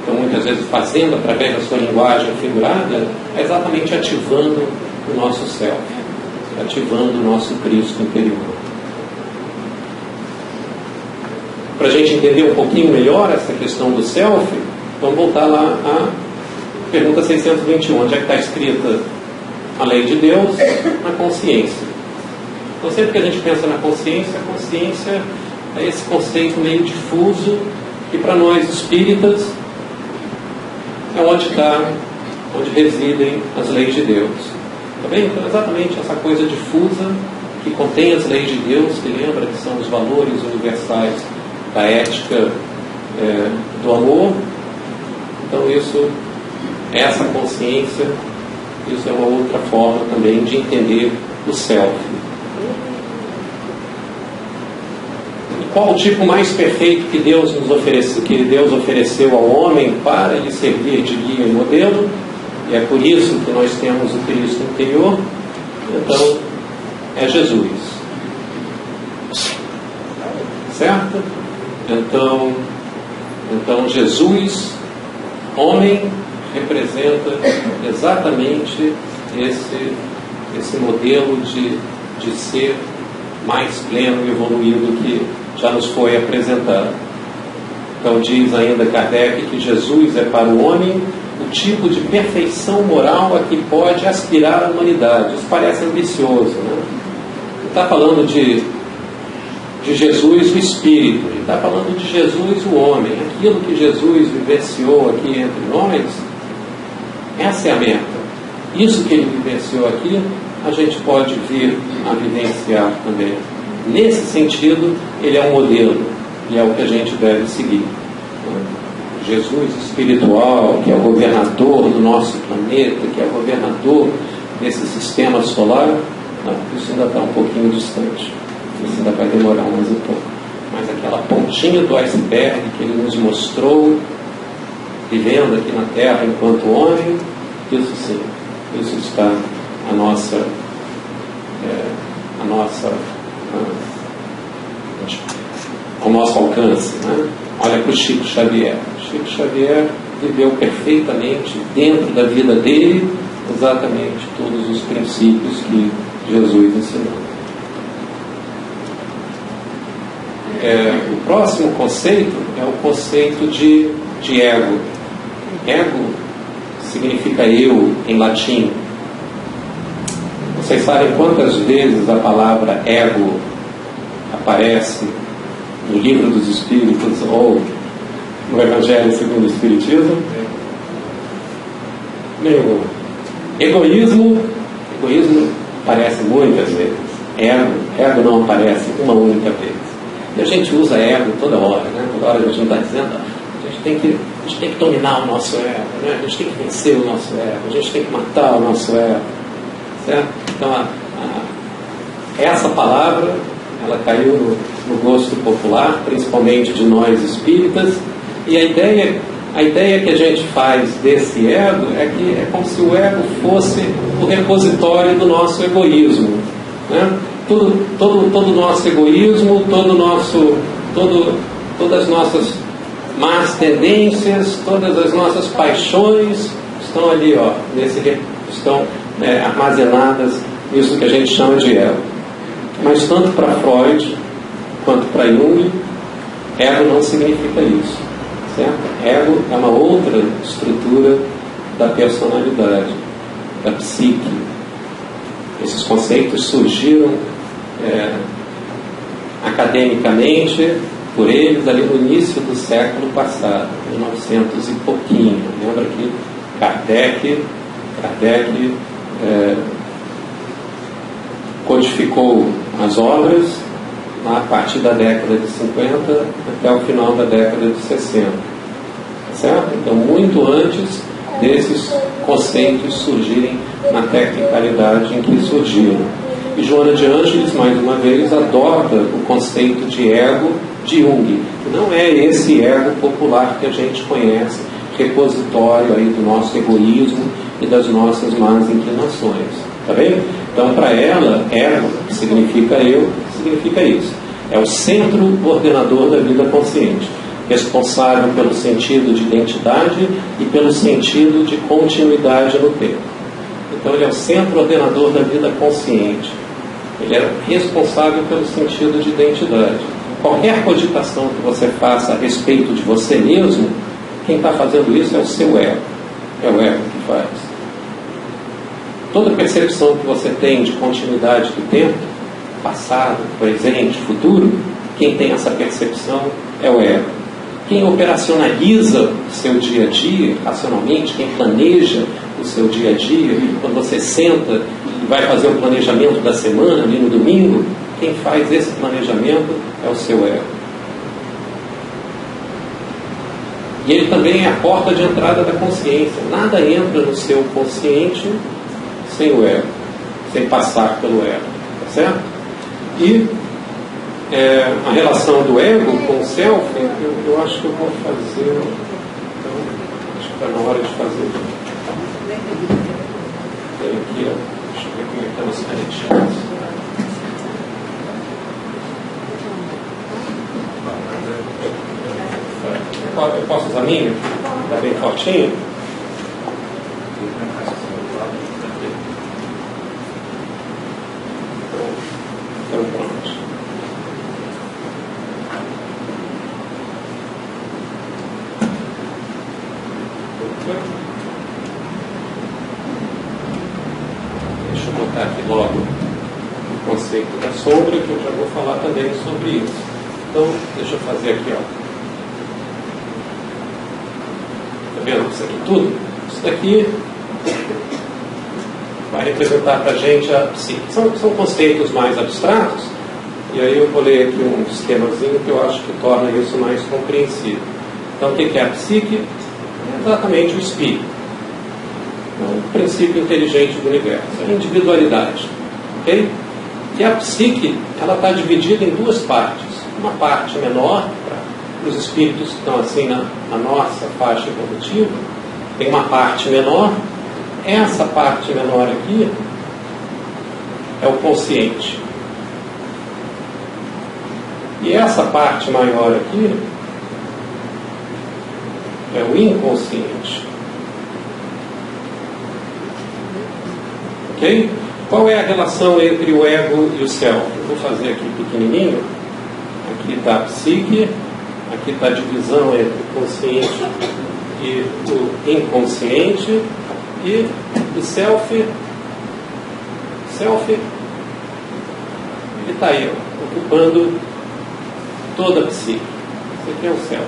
muitas vezes fazendo, através da sua linguagem figurada, é exatamente ativando o nosso self, ativando o nosso Cristo interior. Para a gente entender um pouquinho melhor essa questão do self, vamos voltar lá à pergunta 621, onde é que está escrita a lei de Deus? Na consciência. Então, sempre que a gente pensa na consciência, a consciência é esse conceito meio difuso, que para nós espíritas é onde residem as leis de Deus. Tá bem? Então, exatamente essa coisa difusa que contém as leis de Deus, que lembra que são os valores universais da ética do amor. Então, essa consciência, isso é uma outra forma também de entender o self. Qual o tipo mais perfeito que Deus ofereceu ao homem para lhe servir de guia e modelo? E é por isso que nós temos o Cristo interior. Então, é Jesus. Certo? Então Jesus, homem, representa exatamente esse modelo de ser mais pleno e evoluído que já nos foi apresentado. Então diz ainda Kardec que Jesus é para o homem o tipo de perfeição moral a que pode aspirar a humanidade. Isso parece ambicioso, né? Ele está falando de Jesus o Espírito, ele está falando de Jesus o homem. Aquilo que Jesus vivenciou aqui entre nós, essa é a meta. Isso que ele vivenciou aqui, a gente pode vir a vivenciar também. Nesse sentido, ele é um modelo e é o que a gente deve seguir. Jesus espiritual, que é o governador do nosso planeta, que é o governador desse sistema solar, não, isso ainda está um pouquinho distante. Isso ainda vai demorar mais um pouco. Mas aquela pontinha do iceberg que ele nos mostrou, vivendo aqui na Terra enquanto homem, isso sim, isso está ao nosso alcance, né? Olha para o Chico Xavier. Chico Xavier viveu perfeitamente dentro da vida dele exatamente todos os princípios que Jesus ensinou. O próximo conceito é o conceito de ego. Ego significa eu em latim. Vocês sabem quantas vezes a palavra ego aparece no Livro dos Espíritos ou no Evangelho segundo o Espiritismo? Nenhuma. Egoísmo aparece muitas vezes. Ego não aparece uma única vez. E a gente usa ego toda hora, né? Toda hora a gente não está dizendo, a gente tem que dominar o nosso ego, né? A gente tem que vencer o nosso ego, a gente tem que matar o nosso ego, certo? Então essa palavra ela caiu no gosto popular, principalmente de nós espíritas, e a ideia que a gente faz desse ego é que é como se o ego fosse o repositório do nosso egoísmo, né? Todo o nosso egoísmo, todas as nossas más tendências, todas as nossas paixões estão ali, estão armazenadas nisso que a gente chama de ego. Mas tanto para Freud quanto para Jung, ego não significa isso, certo? Ego é uma outra estrutura da personalidade, da psique. Esses conceitos surgiram academicamente por eles ali no início do século passado, 1900 e pouquinho. Lembra que Kardec codificou as obras lá a partir da década de 50 até o final da década de 60, certo? Então, muito antes desses conceitos surgirem na tecnicalidade em que surgiram. E Joana de Ângeles, mais uma vez, adota o conceito de ego de Jung. Não é esse ego popular que a gente conhece, repositório aí do nosso egoísmo e das nossas más inclinações. Tá bem? Então, para ela, ego, que significa eu, significa isso. É o centro ordenador da vida consciente, responsável pelo sentido de identidade e pelo sentido de continuidade no tempo. Então, ele é o centro ordenador da vida consciente. Ele é responsável pelo sentido de identidade. Qualquer cogitação que você faça a respeito de você mesmo, quem está fazendo isso é o seu ego. É o ego que faz. Toda percepção que você tem de continuidade do tempo, passado, presente, futuro, quem tem essa percepção é o ego. Quem operacionaliza o seu dia a dia, racionalmente, quem planeja o seu dia a dia, quando você senta e vai fazer o planejamento da semana, ali no domingo, quem faz esse planejamento é o seu ego. E ele também é a porta de entrada da consciência. Nada entra no seu consciente sem o ego, sem passar pelo ego. Tá certo? E a relação do ego com o self, eu acho que eu vou fazer. Então, acho que está na hora de fazer. Tem aqui, ó, deixa eu ver como é que estão as canetinhas. Eu posso usar a minha? Está bem fortinho? Então pronto. Deixa eu botar aqui logo o conceito da sombra, que eu já vou falar também sobre isso. Então, deixa eu fazer aqui, ó. Está vendo isso aqui tudo? Isso daqui vai representar para a gente a psique. São conceitos mais abstratos, e aí eu vou ler aqui um esquemazinho que eu acho que torna isso mais compreensível. Então, o que é a psique? É exatamente o espírito. É o princípio inteligente do universo, a individualidade. Okay? E a psique, ela está dividida em duas partes. Uma parte menor, para os espíritos que estão assim na nossa faixa evolutiva, tem uma parte menor. Essa parte menor aqui é o consciente. E essa parte maior aqui é o inconsciente. Ok? Qual é a relação entre o ego e o self? Eu vou fazer aqui pequenininho. Aqui está a psique, aqui está a divisão entre o consciente e o inconsciente, e o self, ele está aí, ó, ocupando toda a psique. Isso aqui é o self.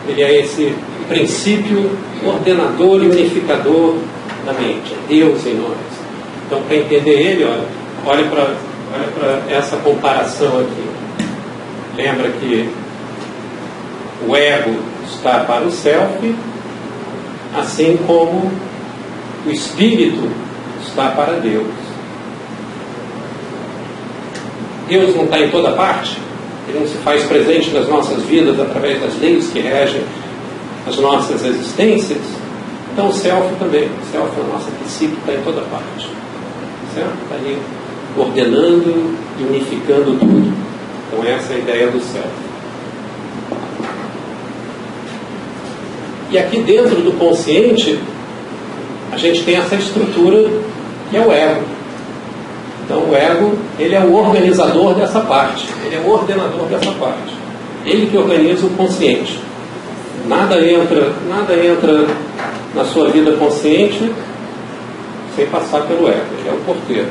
Ele é esse princípio ordenador e unificador da mente, é Deus em nós. Então, para entender ele, olha para essa comparação aqui. Lembra que o ego está para o self, assim como o espírito está para Deus. Deus não está em toda parte? Ele não se faz presente nas nossas vidas através das leis que regem as nossas existências? Então o self também. O self, a nossa psique, está em toda parte. Certo? Está ali ordenando e unificando tudo. Então essa é a ideia do self. E aqui dentro do consciente, a gente tem essa estrutura que é o ego. Então o ego, ele é o organizador dessa parte. Ele é o ordenador dessa parte. Ele que organiza o consciente. Nada entra na sua vida consciente sem passar pelo ego. Ele é o porteiro.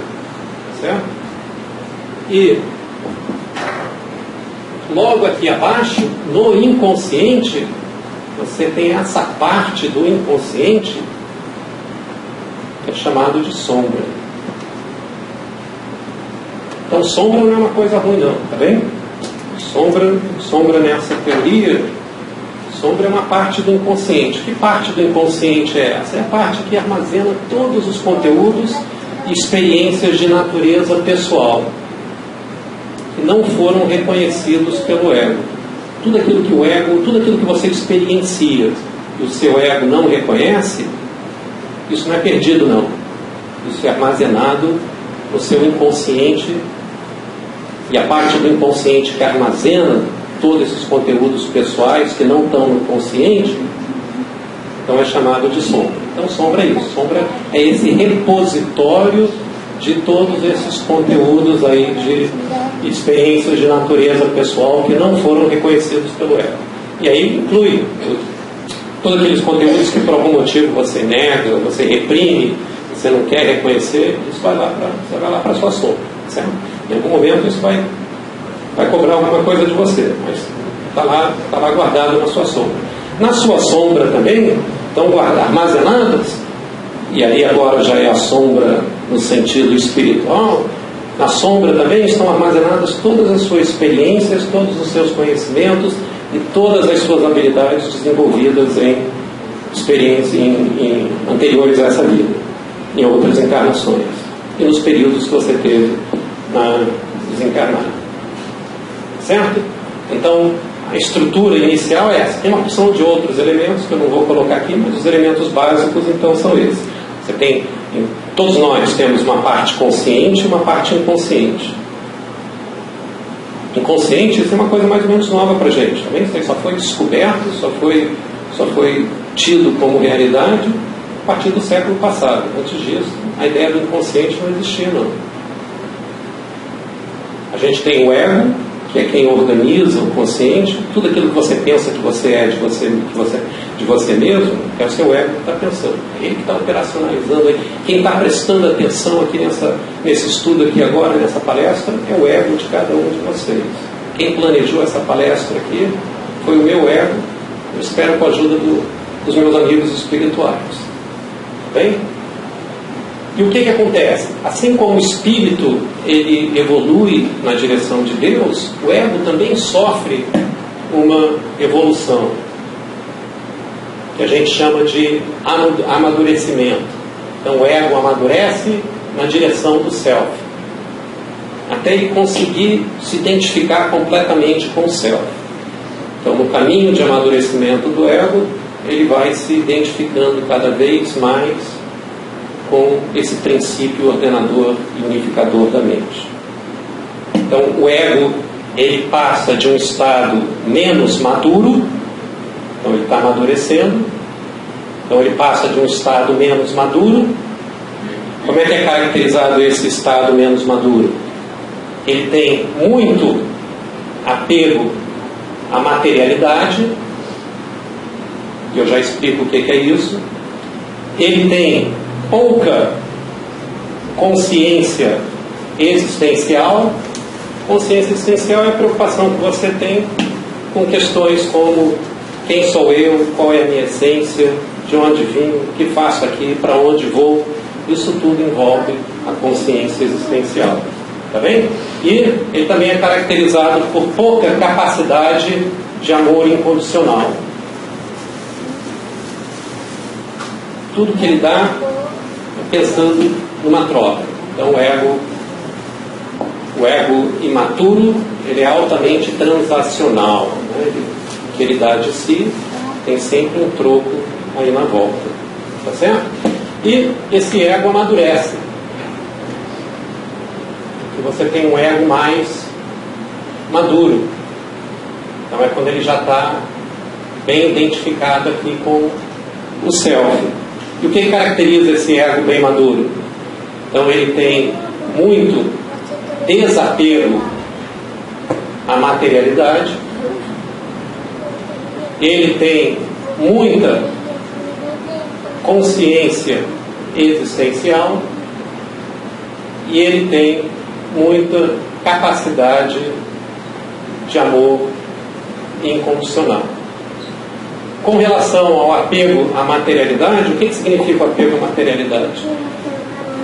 Certo? E logo aqui abaixo, no inconsciente, você tem essa parte do inconsciente que é chamado de sombra. Então sombra não é uma coisa ruim não, tá bem? Sombra nessa teoria, sombra é uma parte do inconsciente. Que parte do inconsciente é essa? É a parte que armazena todos os conteúdos e experiências de natureza pessoal. que não foram reconhecidos pelo ego. Tudo aquilo que o ego, tudo aquilo que você experiencia e o seu ego não reconhece, isso não é perdido, não. Isso é armazenado no seu inconsciente, e a parte do inconsciente que armazena todos esses conteúdos pessoais que não estão no consciente, então é chamado de sombra. Então sombra é isso. Sombra é esse repositório de todos esses conteúdos aí de experiências de natureza pessoal que não foram reconhecidos pelo ego. E aí inclui todos aqueles conteúdos que por algum motivo você nega, você reprime, você não quer reconhecer, isso vai lá para a sua sombra, certo? Em algum momento isso vai cobrar alguma coisa de você, mas está lá guardado na sua sombra. Na sua sombra também estão armazenadas, e aí agora já é a sombra no sentido espiritual, na sombra também estão armazenadas todas as suas experiências, todos os seus conhecimentos e todas as suas habilidades desenvolvidas em experiências anteriores a essa vida, em outras encarnações, e nos períodos que você teve desencarnado. Certo? Então, a estrutura inicial é essa. Tem uma porção de outros elementos que eu não vou colocar aqui, mas os elementos básicos então são esses. Você tem, todos nós temos uma parte consciente e uma parte inconsciente. Inconsciente, isso é uma coisa mais ou menos nova para a gente. Também isso aí só foi descoberto, só foi tido como realidade a partir do século passado. Antes disso, a ideia do inconsciente não existia, não. A gente tem o ego, que é quem organiza o consciente. Tudo aquilo que você pensa que você é de você mesmo, é o seu ego que está pensando. É ele que está operacionalizando aí. Quem está prestando atenção aqui nesse estudo aqui agora, nessa palestra, é o ego de cada um de vocês. Quem planejou essa palestra aqui foi o meu ego. Eu espero com a ajuda dos meus amigos espirituais. Bem? E o que acontece? Assim como o espírito ele evolui na direção de Deus, o ego também sofre uma evolução, que a gente chama de amadurecimento. Então o ego amadurece na direção do self, até ele conseguir se identificar completamente com o self. Então no caminho de amadurecimento do ego, ele vai se identificando cada vez mais com esse princípio ordenador e unificador da mente. Então o ego ele passa de um estado menos maduro, então ele está amadurecendo, então ele passa de um estado menos maduro. Como é que é caracterizado esse estado menos maduro? Ele tem muito apego à materialidade, e eu já explico o que é isso. Ele tem pouca consciência existencial. Consciência existencial é a preocupação que você tem com questões como quem sou eu, qual é a minha essência, de onde vim, o que faço aqui, para onde vou. Isso tudo envolve a consciência existencial. Tá bem? E ele também é caracterizado por pouca capacidade de amor incondicional. Tudo que ele dá pensando numa troca. Então o ego imaturo, ele é altamente transacional, né? O que ele dá de si tem sempre um troco aí na volta, tá certo? E esse ego amadurece, e você tem um ego mais maduro. Então é quando ele já está bem identificado aqui com o self. E o que caracteriza esse ego bem maduro? Então ele tem muito desapego à materialidade, ele tem muita consciência existencial e ele tem muita capacidade de amor incondicional. Com relação ao apego à materialidade, o que significa o apego à materialidade?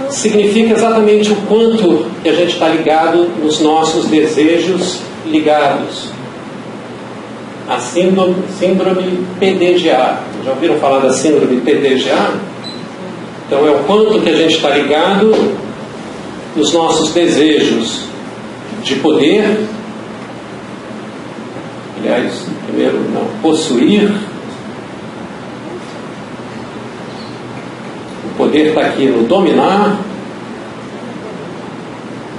Significa exatamente o quanto que a gente está ligado nos nossos desejos ligados. A síndrome PDGA. Já ouviram falar da síndrome PDGA? Então é o quanto que a gente está ligado nos nossos desejos de poder, aliás, primeiro não, possuir. O poder está aqui no dominar.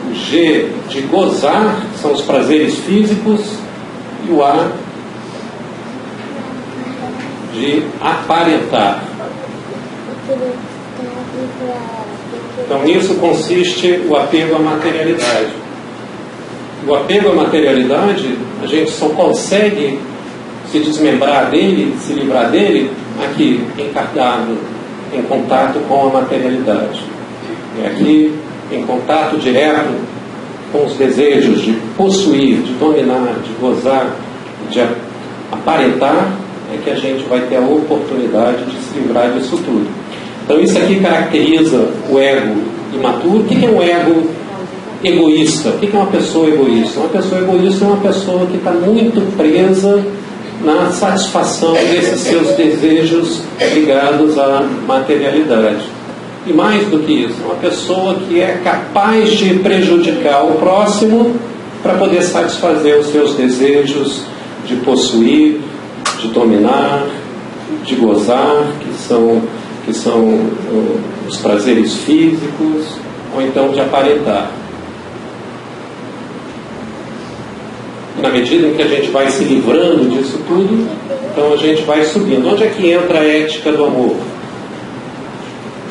O G de gozar, são os prazeres físicos, e o A de aparentar. Então nisso consiste o apego à materialidade. O apego à materialidade, a gente só consegue se desmembrar dele, se livrar dele, aqui, encarnado, em contato com a materialidade. É aqui, em contato direto com os desejos de possuir, de dominar, de gozar, de aparentar, é que a gente vai ter a oportunidade de se livrar disso tudo. Então isso aqui caracteriza o ego imaturo. O que é um ego egoísta? O que é uma pessoa egoísta? Uma pessoa egoísta é uma pessoa que está muito presa na satisfação desses seus desejos ligados à materialidade. E mais do que isso, uma pessoa que é capaz de prejudicar o próximo para poder satisfazer os seus desejos de possuir, de dominar, de gozar, que são os prazeres físicos, ou então de aparentar. E na medida em que a gente vai se livrando disso tudo, então a gente vai subindo. Onde é que entra a ética do amor?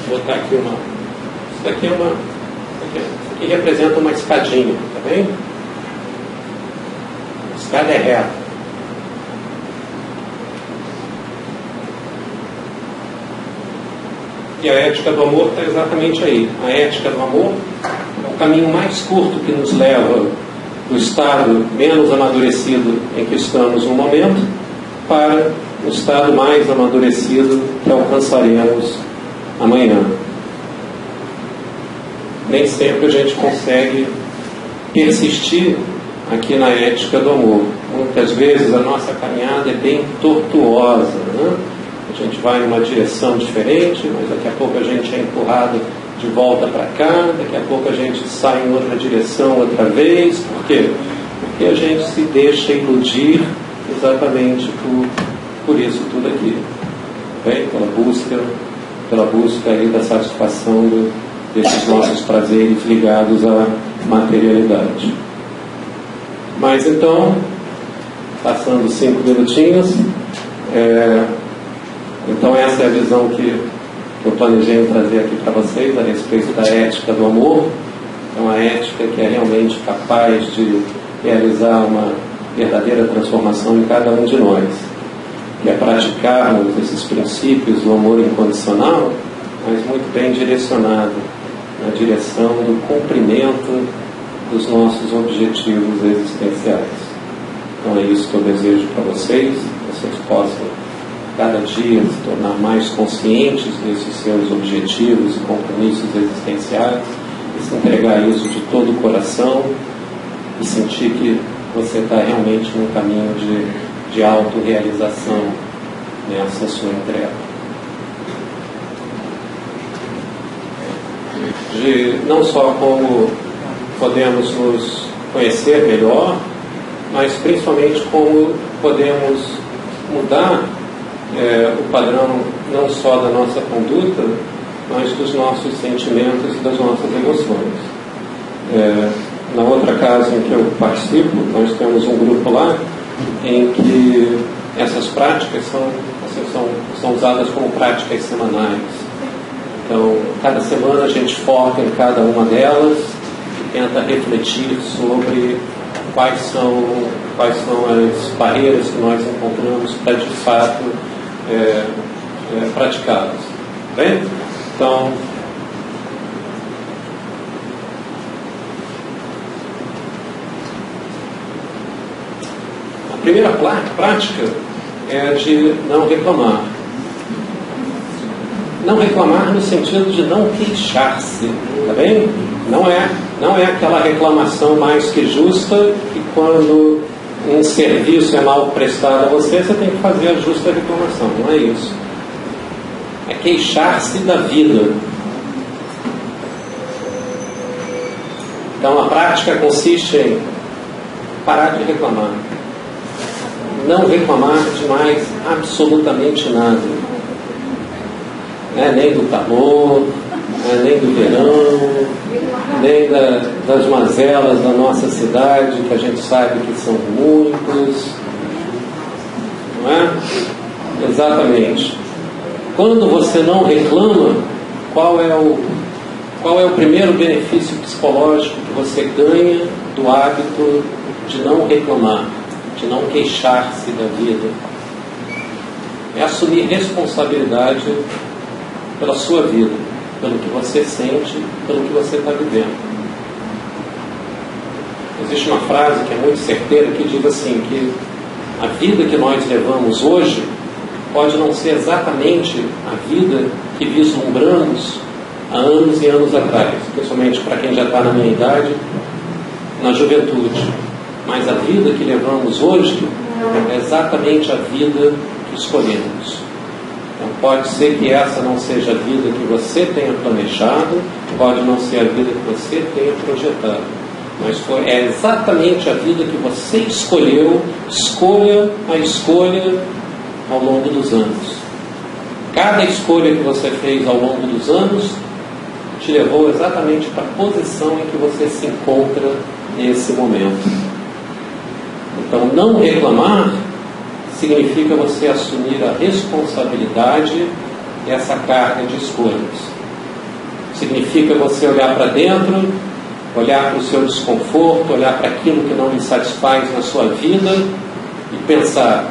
Vou botar aqui uma. Isso daqui é uma. Isso aqui representa uma escadinha, tá vendo? A escada é reta. E a ética do amor está exatamente aí. A ética do amor é o caminho mais curto que nos leva do estado menos amadurecido em que estamos no momento para o estado mais amadurecido que alcançaremos amanhã. Nem sempre a gente consegue persistir aqui na ética do amor. Muitas vezes a nossa caminhada é bem tortuosa, né? A gente vai numa direção diferente, mas daqui a pouco a gente é empurrado de volta para cá, daqui a pouco a gente sai em outra direção outra vez. Por quê? Porque a gente se deixa iludir exatamente por isso tudo aqui. Bem? Pela busca aí da satisfação desses nossos prazeres ligados à materialidade. Mas então, passando 5 minutinhos, então essa é a visão que eu planejei trazer aqui para vocês a respeito da ética do amor. É uma ética que é realmente capaz de realizar uma verdadeira transformação em cada um de nós. Que é praticarmos esses princípios do amor incondicional, mas muito bem direcionado na direção do cumprimento dos nossos objetivos existenciais. Então é isso que eu desejo para vocês, que vocês possam cada dia se tornar mais conscientes desses seus objetivos e compromissos existenciais e se entregar a isso de todo o coração e sentir que você está realmente num caminho de autorrealização nessa sua entrega. De não só como podemos nos conhecer melhor, mas principalmente como podemos mudar o padrão não só da nossa conduta, mas dos nossos sentimentos e das nossas emoções. Na outra casa em que eu participo, nós temos um grupo lá em que essas práticas são usadas como práticas semanais. Então, cada semana a gente foca em cada uma delas e tenta refletir sobre quais são as barreiras que nós encontramos para, de fato, praticá-las. Bem? Então, a primeira prática é de não reclamar. Não reclamar no sentido de não queixar-se, tá bem? Não é aquela reclamação mais que justa que quando um serviço é mal prestado a você tem que fazer a justa reclamação. Não é isso. É queixar-se da vida. Então a prática consiste em parar de reclamar. Não reclamar de mais absolutamente nada. Nem do calor, nem do verão, nem das mazelas da nossa cidade, que a gente sabe que são muitos. Não é? Exatamente. Quando você não reclama, qual é o primeiro benefício psicológico que você ganha do hábito de não reclamar, de não queixar-se da vida? É assumir responsabilidade pela sua vida, pelo que você sente, pelo que você está vivendo. Existe uma frase que é muito certeira que diz assim, que a vida que nós levamos hoje pode não ser exatamente a vida que vislumbramos há anos e anos atrás, principalmente para quem já está na minha idade, na juventude. Mas a vida que levamos hoje é exatamente a vida que escolhemos. Então pode ser que essa não seja a vida que você tenha planejado, pode não ser a vida que você tenha projetado, mas é exatamente a vida que você escolheu. Escolha a escolha ao longo dos anos. Cada escolha que você fez ao longo dos anos te levou exatamente para a posição em que você se encontra nesse momento. Então, não reclamar significa você assumir a responsabilidade dessa carga de escolhas. Significa você olhar para dentro, olhar para o seu desconforto, olhar para aquilo que não lhe satisfaz na sua vida e pensar: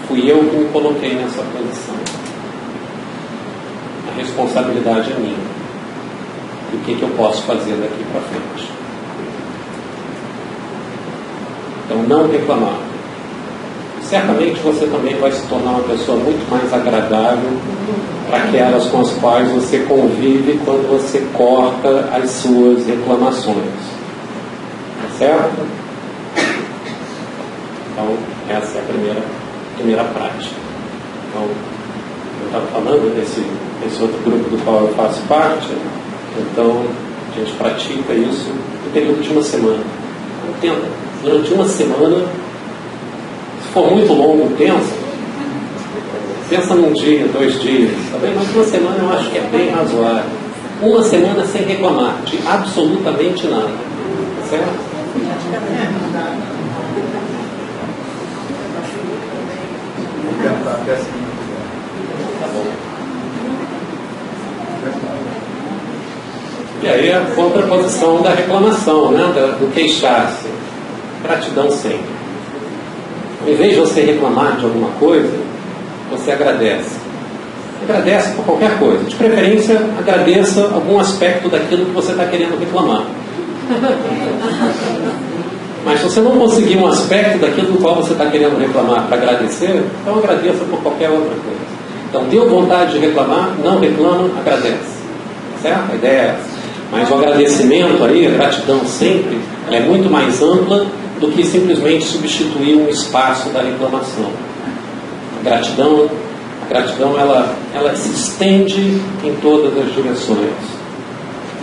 fui eu que me coloquei nessa posição. A responsabilidade é minha. E o que eu posso fazer daqui para frente? Então, não reclamar. Certamente você também vai se tornar uma pessoa muito mais agradável para aquelas com as quais você convive quando você corta as suas reclamações. Tá certo? Então, essa é a primeira prática. Então, eu estava falando desse outro grupo do qual eu faço parte. Então, a gente pratica isso no período de uma semana. Então, tenta, durante uma semana. Se for muito longo, pensa num dia, 2 dias, tá bem? Mas uma semana eu acho que é bem razoável. Uma semana sem reclamar de absolutamente nada. Tá certo? Tá bom. E aí a contraposição da reclamação, né? Do queixar-se. Gratidão sempre. Em vez de você reclamar de alguma coisa, você agradece. Agradece por qualquer coisa. De preferência, agradeça algum aspecto daquilo que você está querendo reclamar. Mas se você não conseguir um aspecto daquilo do qual você está querendo reclamar para agradecer, então agradeça por qualquer outra coisa. Então, deu vontade de reclamar, não reclama, agradece. Certo? A ideia é essa. Mas o agradecimento aí, a gratidão sempre, ela é muito mais ampla do que simplesmente substituir um espaço da reclamação. A gratidão ela se estende em todas as direções.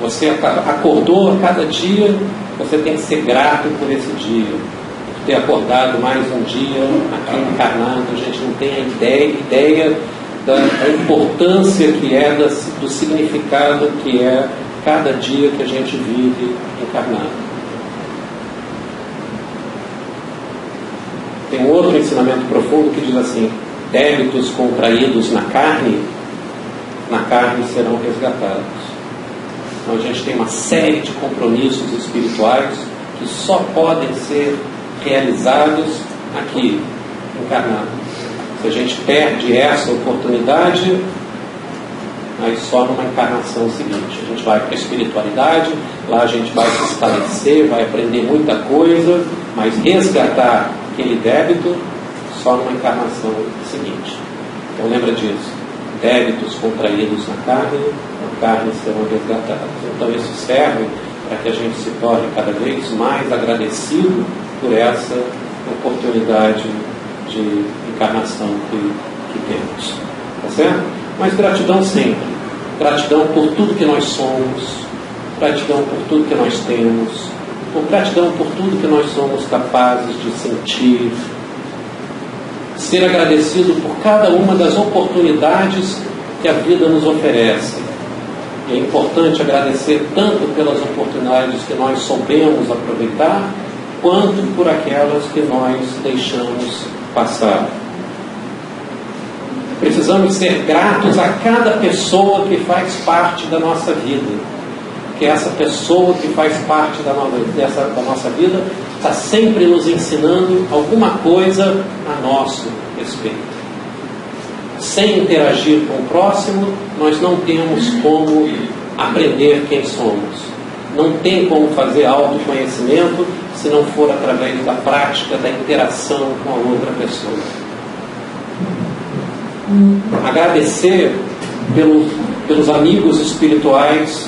Você acordou a cada dia, você tem que ser grato por esse dia. Por ter acordado mais um dia aqui encarnado, a gente não tem a ideia da importância que é, do significado que é cada dia que a gente vive encarnado. Tem um outro ensinamento profundo que diz assim: débitos contraídos na carne serão resgatados. Então a gente tem uma série de compromissos espirituais que só podem ser realizados aqui, encarnado. Se a gente perde essa oportunidade, aí só numa encarnação seguinte. A gente vai para a espiritualidade, lá a gente vai se estabelecer, vai aprender muita coisa, mas resgatar aquele débito só numa encarnação seguinte. Então lembra disso: débitos contraídos na carne serão resgatados. Então isso serve para que a gente se torne cada vez mais agradecido por essa oportunidade de encarnação que temos. Tá certo? Mas gratidão sempre. Gratidão por tudo que nós somos, gratidão por tudo que nós temos, por gratidão por tudo que nós somos capazes de sentir, ser agradecido por cada uma das oportunidades que a vida nos oferece. E é importante agradecer tanto pelas oportunidades que nós soubemos aproveitar, quanto por aquelas que nós deixamos passar. Precisamos ser gratos a cada pessoa que faz parte da nossa vida, que essa pessoa que faz parte da nossa vida está sempre nos ensinando alguma coisa a nosso respeito. Sem interagir com o próximo, nós não temos como aprender quem somos. Não tem como fazer autoconhecimento se não for através da prática, da interação com a outra pessoa. Agradecer pelos amigos espirituais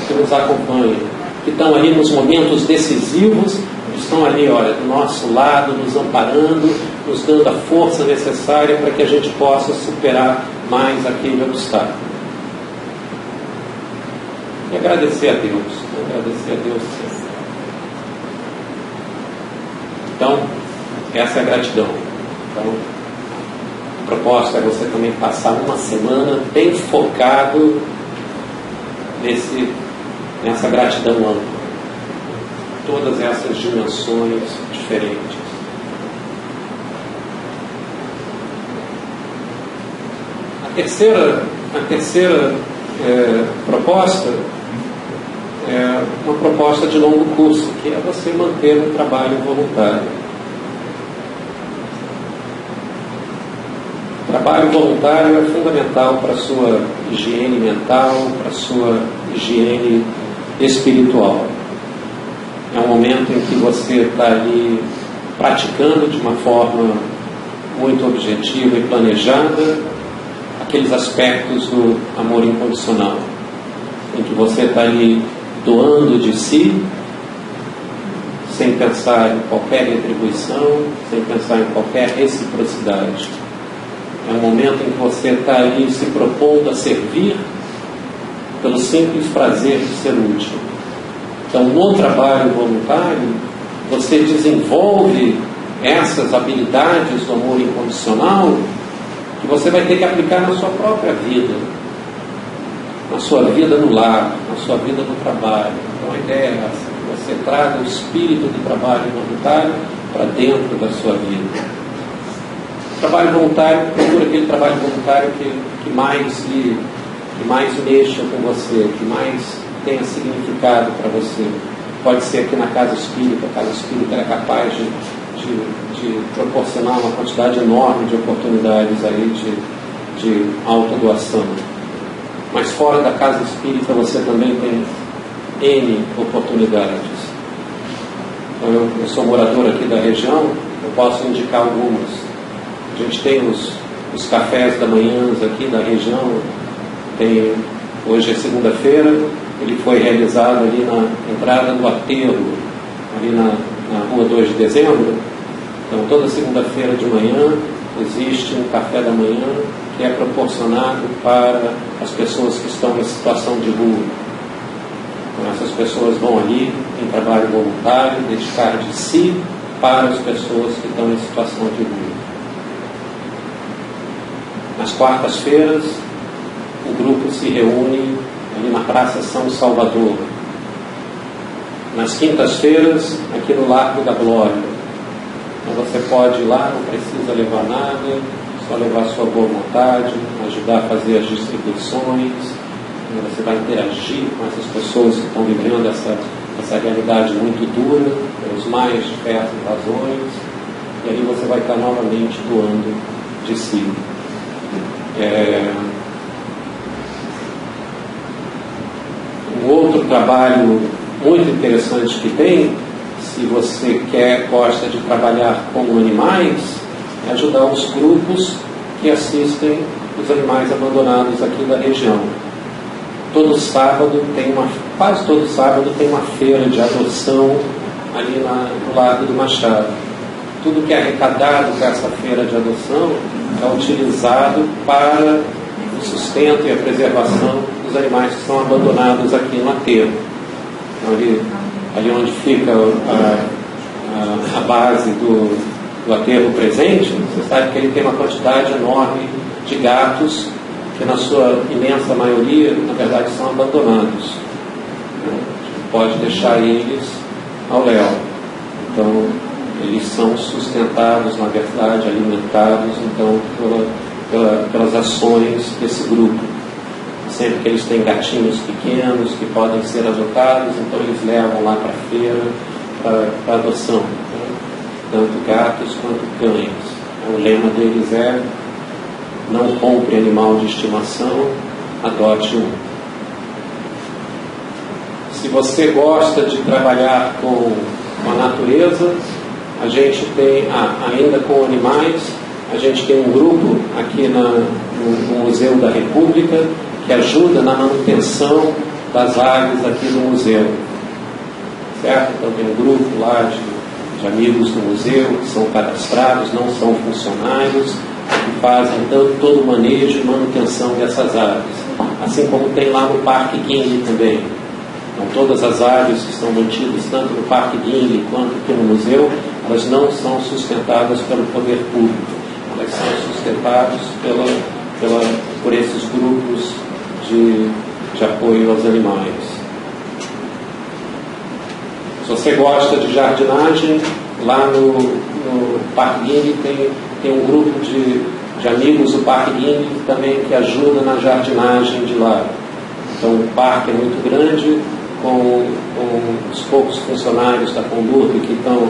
que nos acompanham, que estão ali nos momentos decisivos, estão ali, olha, do nosso lado, nos amparando, nos dando a força necessária para que a gente possa superar mais aquele obstáculo. E agradecer a Deus. Então, essa é a gratidão. Então, a proposta é você também passar uma semana bem focado nessa gratidão ampla. Todas essas dimensões diferentes. A terceira proposta é uma proposta de longo curso, que é você manter um trabalho voluntário. O trabalho voluntário é fundamental para a sua higiene mental, para a sua higiene espiritual. É um momento em que você está ali praticando de uma forma muito objetiva e planejada aqueles aspectos do amor incondicional, em que você está ali doando de si, sem pensar em qualquer retribuição, sem pensar em qualquer reciprocidade. É um momento em que você está ali se propondo a servir pelo simples prazer de ser útil. Então, no trabalho voluntário, você desenvolve essas habilidades do amor incondicional que você vai ter que aplicar na sua própria vida, na sua vida no lar, na sua vida no trabalho. Então, a ideia é essa, que você traga o espírito do trabalho voluntário para dentro da sua vida. O trabalho voluntário, procura aquele trabalho voluntário que mais mexa com você, que mais tenha significado para você. Pode ser aqui na Casa Espírita. A Casa Espírita é capaz de proporcionar uma quantidade enorme de oportunidades aí de autodoação. Mas fora da Casa Espírita você também tem N oportunidades. Então, eu sou morador aqui da região, eu posso indicar algumas. A gente tem os cafés da manhã aqui da região. Hoje é segunda-feira, ele foi realizado ali na entrada do aterro, ali na rua 2 de dezembro. Então, toda segunda-feira de manhã existe um café da manhã que é proporcionado para as pessoas que estão em situação de rua. Então, essas pessoas vão ali em trabalho voluntário, dedicar de si para as pessoas que estão em situação de rua. Nas quartas-feiras, o grupo se reúne ali na Praça São Salvador. Nas quintas-feiras, aqui no Largo da Glória. Então você pode ir lá, não precisa levar nada, só levar sua boa vontade, ajudar a fazer as distribuições. Você vai interagir com essas pessoas que estão vivendo essa realidade muito dura, pelas mais diversas razões, e aí você vai estar novamente doando de si. Um outro trabalho muito interessante que tem, se você gosta de trabalhar com animais, é ajudar os grupos que assistem os animais abandonados aqui da região. Quase todo sábado tem uma feira de adoção ali no Largo do Machado. Tudo que é arrecadado com essa feira de adoção é utilizado para o sustento e a preservação dos animais que são abandonados aqui no aterro. ali onde fica a base do aterro presente, você sabe que ele tem uma quantidade enorme de gatos que, na sua imensa maioria, na verdade, são abandonados. Pode deixar eles ao léu. Então, eles são sustentados, na verdade, alimentados, então, pelas ações desse grupo. Sempre que eles têm gatinhos pequenos que podem ser adotados, então eles levam lá para a feira para adoção, né? Tanto gatos quanto cães. O lema deles é: não compre animal de estimação, adote um. Se você gosta de trabalhar com a natureza, a gente tem, ainda com animais, a gente tem um grupo aqui no Museu da República que ajuda na manutenção das aves aqui do museu. Certo? Então tem um grupo lá de amigos do museu que são cadastrados, não são funcionários, que fazem todo o manejo e manutenção dessas aves. Assim como tem lá no Parque Guinle também. Então, todas as aves que estão mantidas, tanto no Parque Guinle quanto aqui no museu, elas não são sustentadas pelo poder público. Elas são sustentadas por esses grupos de apoio aos animais. Se você gosta de jardinagem, lá no Parque Guinle tem um grupo de amigos do Parque Guinle também que ajuda na jardinagem de lá. Então o parque é muito grande, com os poucos funcionários da Condurb que estão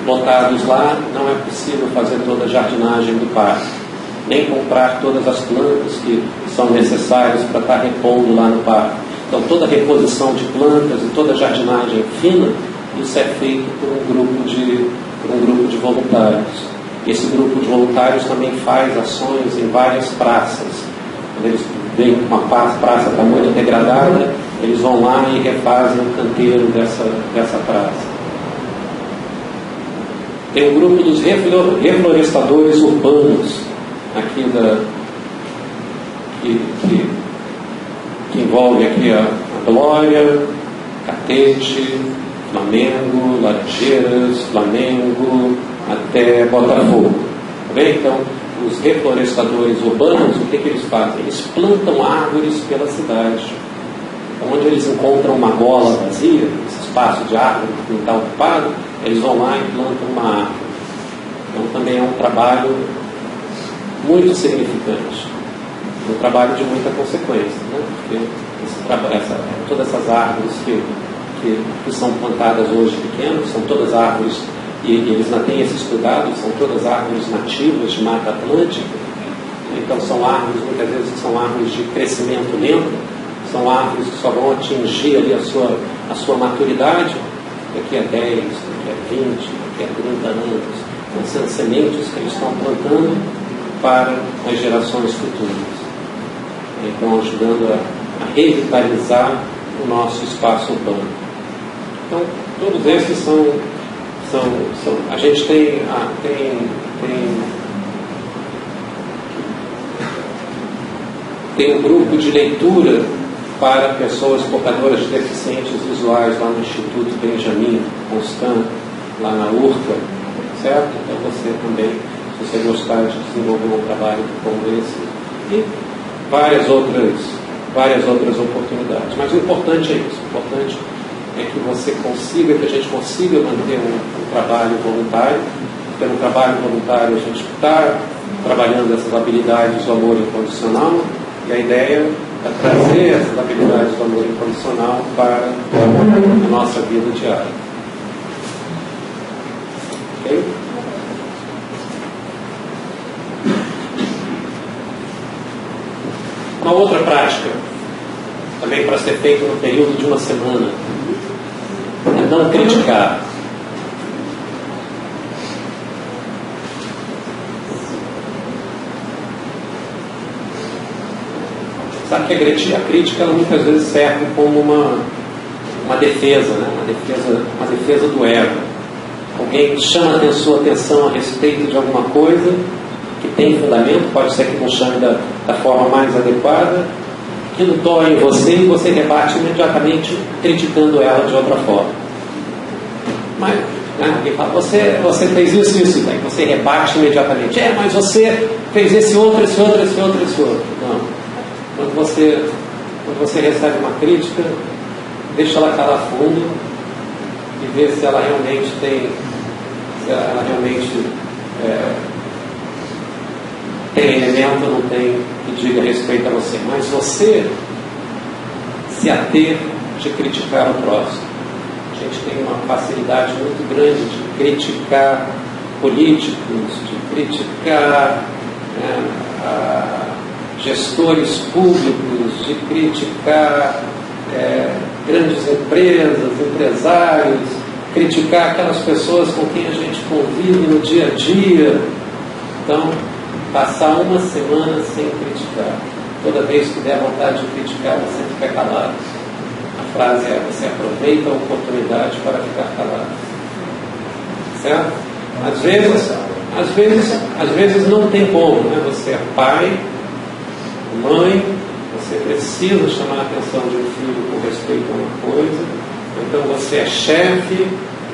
lotados lá, não é possível fazer toda a jardinagem do parque, nem comprar todas as plantas que são necessárias para estar repondo lá no parque. Então toda a reposição de plantas e toda a jardinagem fina, isso é feito por um grupo de voluntários. Esse grupo de voluntários também faz ações em várias praças. Quando eles veem que uma praça está muito degradada, eles vão lá e refazem o canteiro dessa praça. Tem um grupo dos reflorestadores urbanos aqui que envolve aqui a Glória, Catete, Flamengo, Laranjeiras, Flamengo, até Botafogo. Tá bem? Então, os reflorestadores urbanos, o que eles fazem? Eles plantam árvores pela cidade. Onde eles encontram uma gola vazia, esse espaço de árvore que não está ocupado, eles vão lá e plantam uma árvore. Então, também é um trabalho muito significante. Um trabalho de muita consequência, né? Porque todas essas árvores que são plantadas hoje pequenas, são todas árvores, e eles não têm esses cuidados, são todas árvores nativas de Mata Atlântica. Então são árvores, muitas vezes são árvores de crescimento lento, são árvores que só vão atingir ali a sua maturidade daqui a 10, daqui a 20, daqui a 30 anos. Então são sementes que eles estão plantando para as gerações futuras. Então ajudando a revitalizar o nosso espaço urbano. Então todos esses são a gente tem um grupo de leitura para pessoas portadoras de deficientes visuais lá no Instituto Benjamin Constant, lá na URCA, certo? Então você também, se você gostar de desenvolver um trabalho como esse, e várias outras oportunidades. Mas o importante é isso, o importante é que você consiga, que a gente consiga manter um trabalho voluntário. Pelo trabalho voluntário a gente está trabalhando essas habilidades do amor incondicional, e a ideia é trazer essas habilidades do amor incondicional para a nossa vida diária. Ok? Uma outra prática, também para ser feita no período de uma semana, é não criticar. Sabe que a crítica ela muitas vezes serve como uma defesa, né? uma defesa do ego. Alguém chama a sua atenção a respeito de alguma coisa que tem fundamento, pode ser que não chame da forma mais adequada, aquilo dói em você e você rebate imediatamente criticando ela de outra forma. Mas alguém fala, você fez isso, daí você rebate imediatamente. Mas você fez esse outro. Não. Quando você recebe uma crítica, deixa ela calar fundo e vê se ela realmente tem elemento ou não tem que diga respeito a você. Mas você se ater de criticar o próximo. A gente tem uma facilidade muito grande de criticar políticos, de criticar gestores públicos, de criticar grandes empresas, empresários, criticar aquelas pessoas com quem a gente convive no dia a dia. Então, passar uma semana sem criticar. Toda vez que der vontade de criticar, você fica calado. A frase é: você aproveita a oportunidade para ficar calado. Certo? Às vezes não tem como, né? Você é pai, mãe, você precisa chamar a atenção de um filho com respeito a uma coisa. Então você é chefe,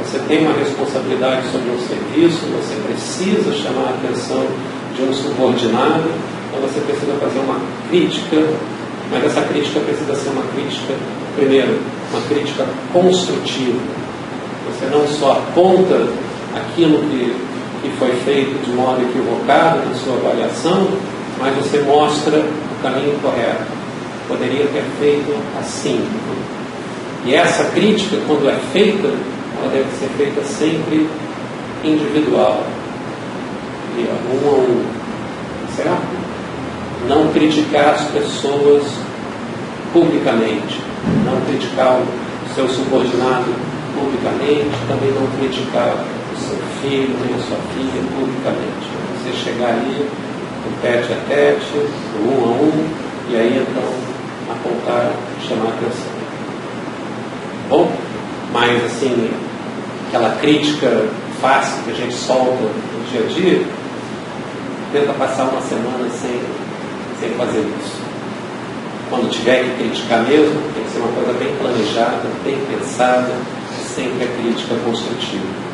você tem uma responsabilidade sobre um serviço, você precisa chamar a atenção de um subordinado, então você precisa fazer uma crítica, mas essa crítica precisa ser uma crítica, primeiro, uma crítica construtiva. Você não só aponta aquilo que foi feito de modo equivocado na sua avaliação, mas você mostra o caminho correto. Poderia ter feito assim. E essa crítica, quando é feita, ela deve ser feita sempre individual. E um a um. Certo? Não criticar as pessoas publicamente. Não criticar o seu subordinado publicamente. Também não criticar o seu filho nem a sua filha publicamente. Você chegar ali, do tete a tete, do um a um, e aí então apontar, chamar a atenção. Bom, mas assim, aquela crítica fácil que a gente solta no dia a dia, tenta passar uma semana sem fazer isso. Quando tiver que criticar mesmo, tem que ser uma coisa bem planejada, bem pensada, sempre a crítica construtiva.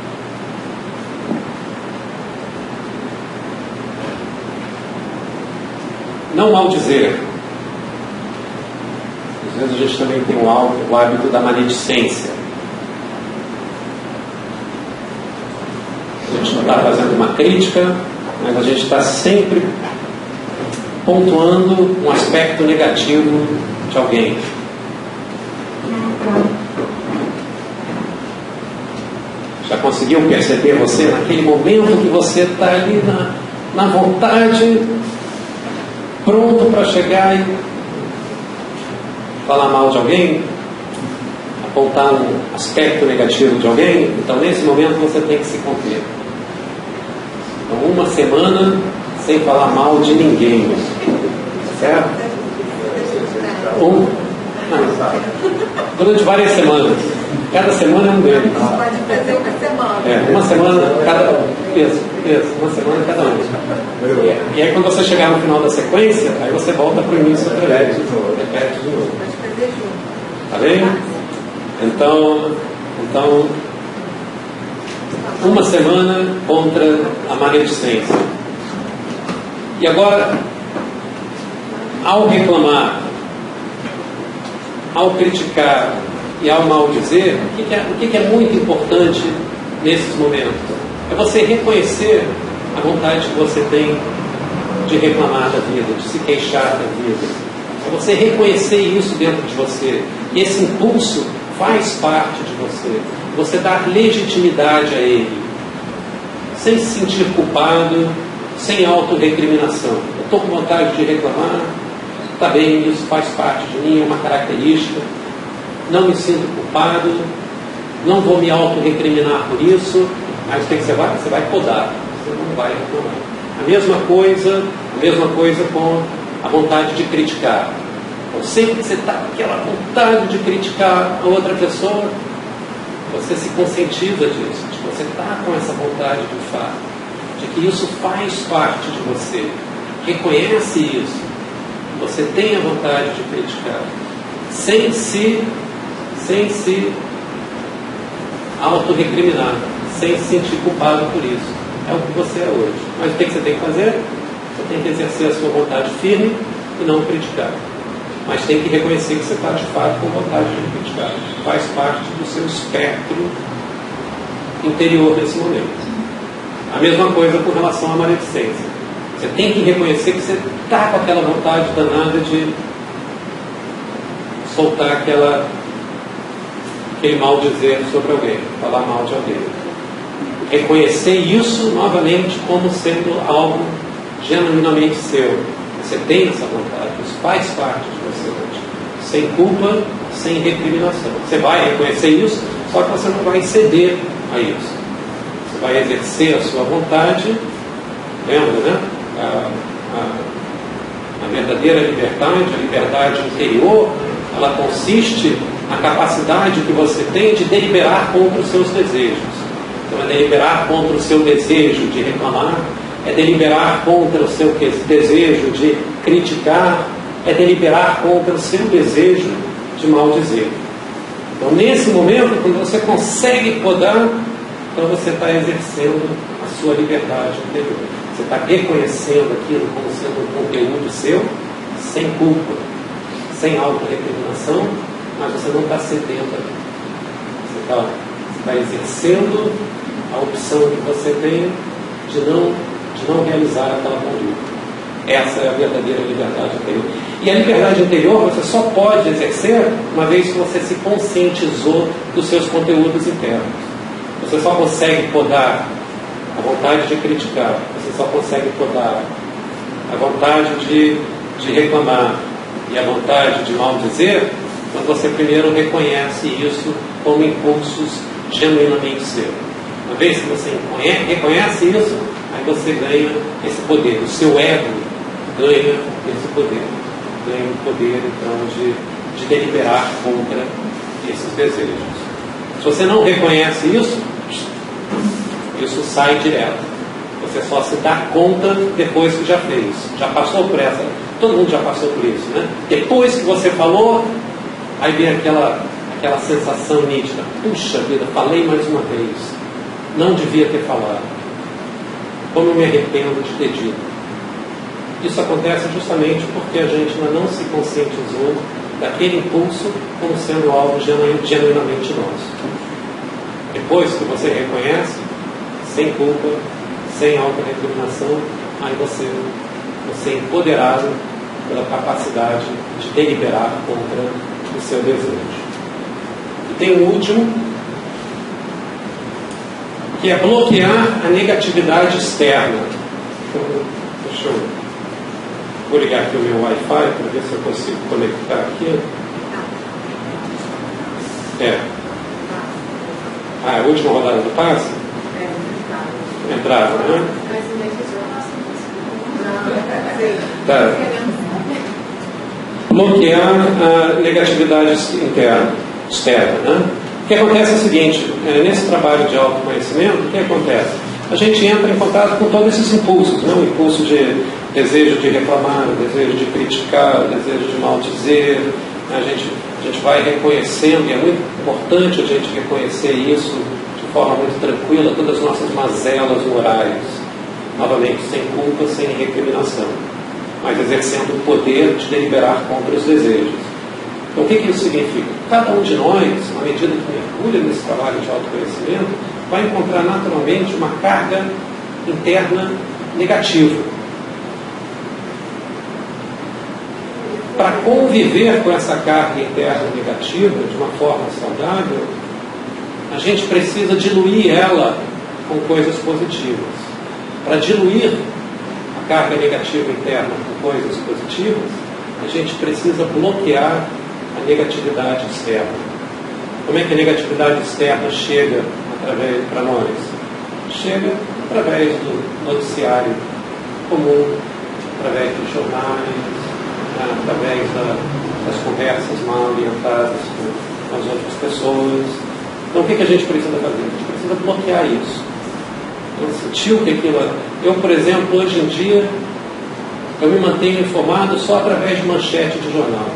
Não maldizer. Às vezes a gente também tem o hábito da maledicência. A gente não está fazendo uma crítica, mas a gente está sempre pontuando um aspecto negativo de alguém. Já conseguiu perceber você naquele momento que você está ali na vontade, pronto para chegar e falar mal de alguém, apontar um aspecto negativo de alguém? Então nesse momento você tem que se conter. Então uma semana sem falar mal de ninguém, certo? Durante várias semanas. Cada semana é um deles. Pode fazer uma semana. Uma semana cada um. Isso, uma semana cada um. E aí quando você chegar no final da sequência, aí você volta para o início do repete de novo. Pode fazer junto. Tá bem? Então, uma semana contra a maledicência. E agora, ao reclamar, ao criticar e ao maldizer, o que é muito importante nesses momentos? É você reconhecer a vontade que você tem de reclamar da vida, de se queixar da vida. É você reconhecer isso dentro de você. E esse impulso faz parte de você. Você dá legitimidade a ele, sem se sentir culpado, sem autorrecriminação. Eu estou com vontade de reclamar, está bem, isso faz parte de mim, é uma característica. Não me sinto culpado, não vou me autorrecriminar por isso, mas você vai podar, você não vai reclamar. A mesma coisa com a vontade de criticar. Então, sempre que você está com aquela vontade de criticar a outra pessoa, você se conscientiza disso, de que você está com essa vontade de fato, de que isso faz parte de você. Reconhece isso. você tem a vontade de criticar, sem se auto-recriminar, sem se sentir culpado por isso. É o que você é hoje. Mas o que você tem que fazer? Você tem que exercer a sua vontade firme e não criticar. Mas tem que reconhecer que você está de fato com vontade de criticar. Faz parte do seu espectro interior nesse momento. A mesma coisa com relação à maledicência. Você tem que reconhecer que você está com aquela vontade danada de soltar aquele mal dizer sobre alguém, falar mal de alguém. Reconhecer isso novamente como sendo algo genuinamente seu. Você tem essa vontade, isso faz parte de você hoje. Sem culpa, sem recriminação. Você vai reconhecer isso, só que você não vai ceder a isso. Você vai exercer a sua vontade, lembra, né? A verdadeira liberdade, a liberdade interior, ela consiste na capacidade que você tem de deliberar contra os seus desejos. Então, é deliberar contra o seu desejo de reclamar, é deliberar contra o seu desejo de criticar, é deliberar contra o seu desejo de maldizer. Então, nesse momento, quando você consegue podar, então você está exercendo a sua liberdade interior. Você está reconhecendo aquilo como sendo um conteúdo seu, sem culpa, sem auto-recriminação, mas você não está cedendo aqui. Você está exercendo a opção que você tem de não realizar aquela conduta. Essa é a verdadeira liberdade interior. E a liberdade interior você só pode exercer uma vez que você se conscientizou dos seus conteúdos internos. Você só consegue podar a vontade de criticar, você só consegue podar a vontade de reclamar e a vontade de maldizer quando você primeiro reconhece isso como impulsos genuinamente seus. Uma vez que você reconhece isso, aí você ganha esse poder. O seu ego ganha esse poder. Ganha o poder, então, de deliberar contra esses desejos. Se você não reconhece isso sai direto. Você só se dá conta depois que já fez. Já passou por essa. Todo mundo já passou por isso, né? Depois que você falou, aí vem aquela sensação nítida. Puxa vida, falei mais uma vez. Não devia ter falado. Como eu me arrependo de ter dito. Isso acontece justamente porque a gente ainda não se conscientizou daquele impulso como sendo algo genuinamente nosso. Depois que você reconhece, sem culpa, sem auto-recriminação, aí você é empoderado pela capacidade de deliberar contra o seu desejo. E tem um último, que é bloquear a negatividade externa. Então, vou ligar aqui o meu Wi-Fi para ver se eu consigo conectar aqui. A última rodada do passe? Entrada, né? Tá. Bloquear a negatividade externa, né? O que acontece é o seguinte, nesse trabalho de autoconhecimento, o que acontece? A gente entra em contato com todos esses impulsos, né? O impulso de desejo de reclamar, o desejo de criticar, o desejo de maldizer. A gente vai reconhecendo, e é muito importante a gente reconhecer isso de forma muito tranquila, todas as nossas mazelas morais, novamente, sem culpa, sem recriminação, mas exercendo o poder de deliberar contra os desejos. Então, o que isso significa? Cada um de nós, à medida que mergulha nesse trabalho de autoconhecimento, vai encontrar naturalmente uma carga interna negativa. Para conviver com essa carga interna negativa de uma forma saudável, a gente precisa diluir ela com coisas positivas. Para diluir a carga negativa interna com coisas positivas, a gente precisa bloquear a negatividade externa. Como é que a negatividade externa chega para nós? Chega através do noticiário comum, através dos jornais, através das conversas mal orientadas com as outras pessoas. Então, o que a gente precisa fazer? A gente precisa bloquear isso. Eu sentiu que aquilo... Eu, por exemplo, hoje em dia, Eu me mantenho informado só através de manchete de jornal.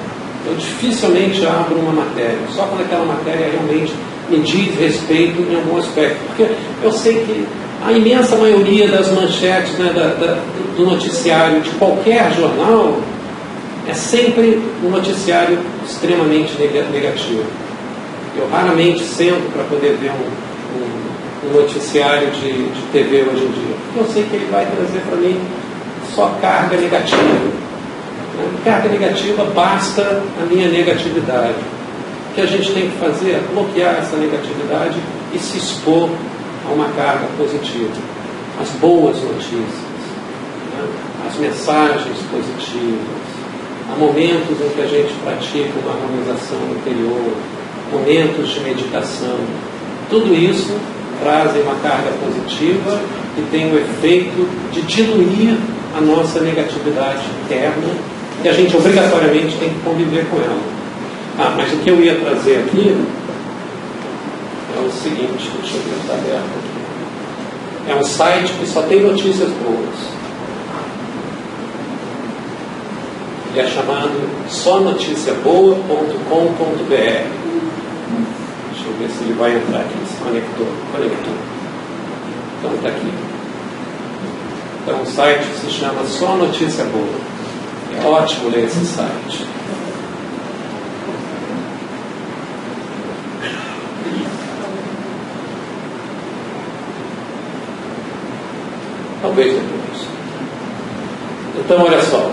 Eu dificilmente abro uma matéria, só quando aquela matéria realmente me diz respeito em algum aspecto. Porque eu sei que a imensa maioria das manchetes, né, do noticiário de qualquer jornal é sempre um noticiário extremamente negativo. Eu raramente sento para poder ver um noticiário de TV hoje em dia, porque eu sei que ele vai trazer para mim só carga negativa. Carga negativa, basta a minha negatividade. O que a gente tem que fazer é bloquear essa negatividade e se expor a uma carga positiva. As boas notícias, né? As mensagens positivas, há momentos em que a gente pratica uma harmonização interior, momentos de meditação. Tudo isso trazem uma carga positiva e tem o efeito de diluir a nossa negatividade interna, que a gente obrigatoriamente tem que conviver com ela. Mas o que eu ia trazer aqui é o seguinte, deixa eu ver se está aberto aqui. É um site que só tem notícias boas. Ele é chamado sonoticiaboa.com.br. Deixa eu ver se ele vai entrar aqui. Se conectou. Então está aqui. Então o site se chama Só Notícia Boa. É ótimo ler esse site. Talvez depois. Então olha só.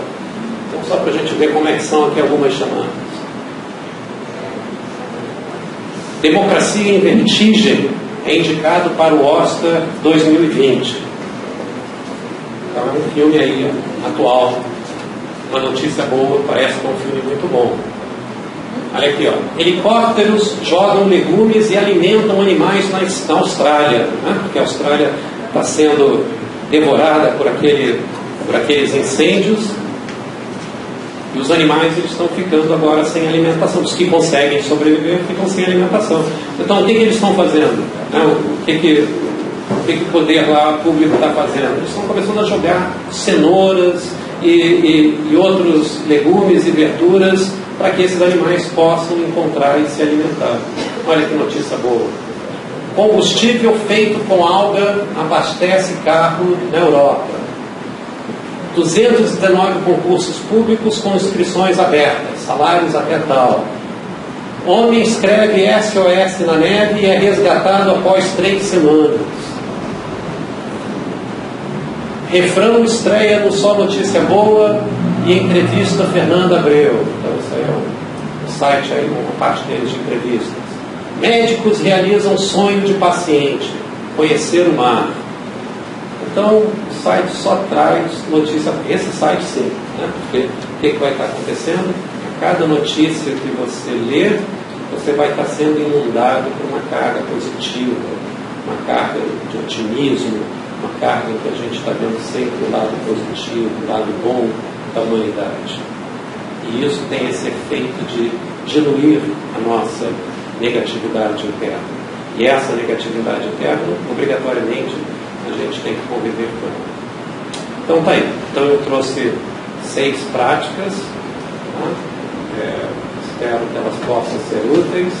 Então, só para a gente ver como é que são aqui algumas chamadas. Democracia em Vertigem é indicado para o Oscar 2020. Então é um filme aí atual. Uma notícia boa, parece que é um filme muito bom. Olha aqui, ó. Helicópteros jogam legumes e alimentam animais na Austrália, né? Porque a Austrália está sendo devorada por aqueles incêndios. E os animais eles estão ficando agora sem alimentação. Os que conseguem sobreviver ficam sem alimentação. Então, o que eles estão fazendo? O que o poder lá público está fazendo? Eles estão começando a jogar cenouras e outros legumes e verduras para que esses animais possam encontrar e se alimentar. Olha que notícia boa. Combustível feito com alga abastece carro na Europa. 219 concursos públicos com inscrições abertas, salários até tal. Homem escreve SOS na neve e é resgatado após 3 semanas. Refrão estreia no Só Notícia Boa e entrevista Fernanda Abreu. Então isso aí é um site aí, uma parte deles de entrevistas. Médicos realizam sonho de paciente, conhecer o mar. Então, o site só traz notícia, esse site sim, né? Porque o que vai estar acontecendo? A cada notícia que você lê, você vai estar sendo inundado por uma carga positiva, uma carga de otimismo, uma carga em que a gente está vendo sempre o lado positivo, o lado bom da humanidade. E isso tem esse efeito de diluir a nossa negatividade interna. E essa negatividade interna, obrigatoriamente, a gente tem que conviver com ela. Então tá aí. Então eu trouxe 6 práticas, tá? Espero que elas possam ser úteis.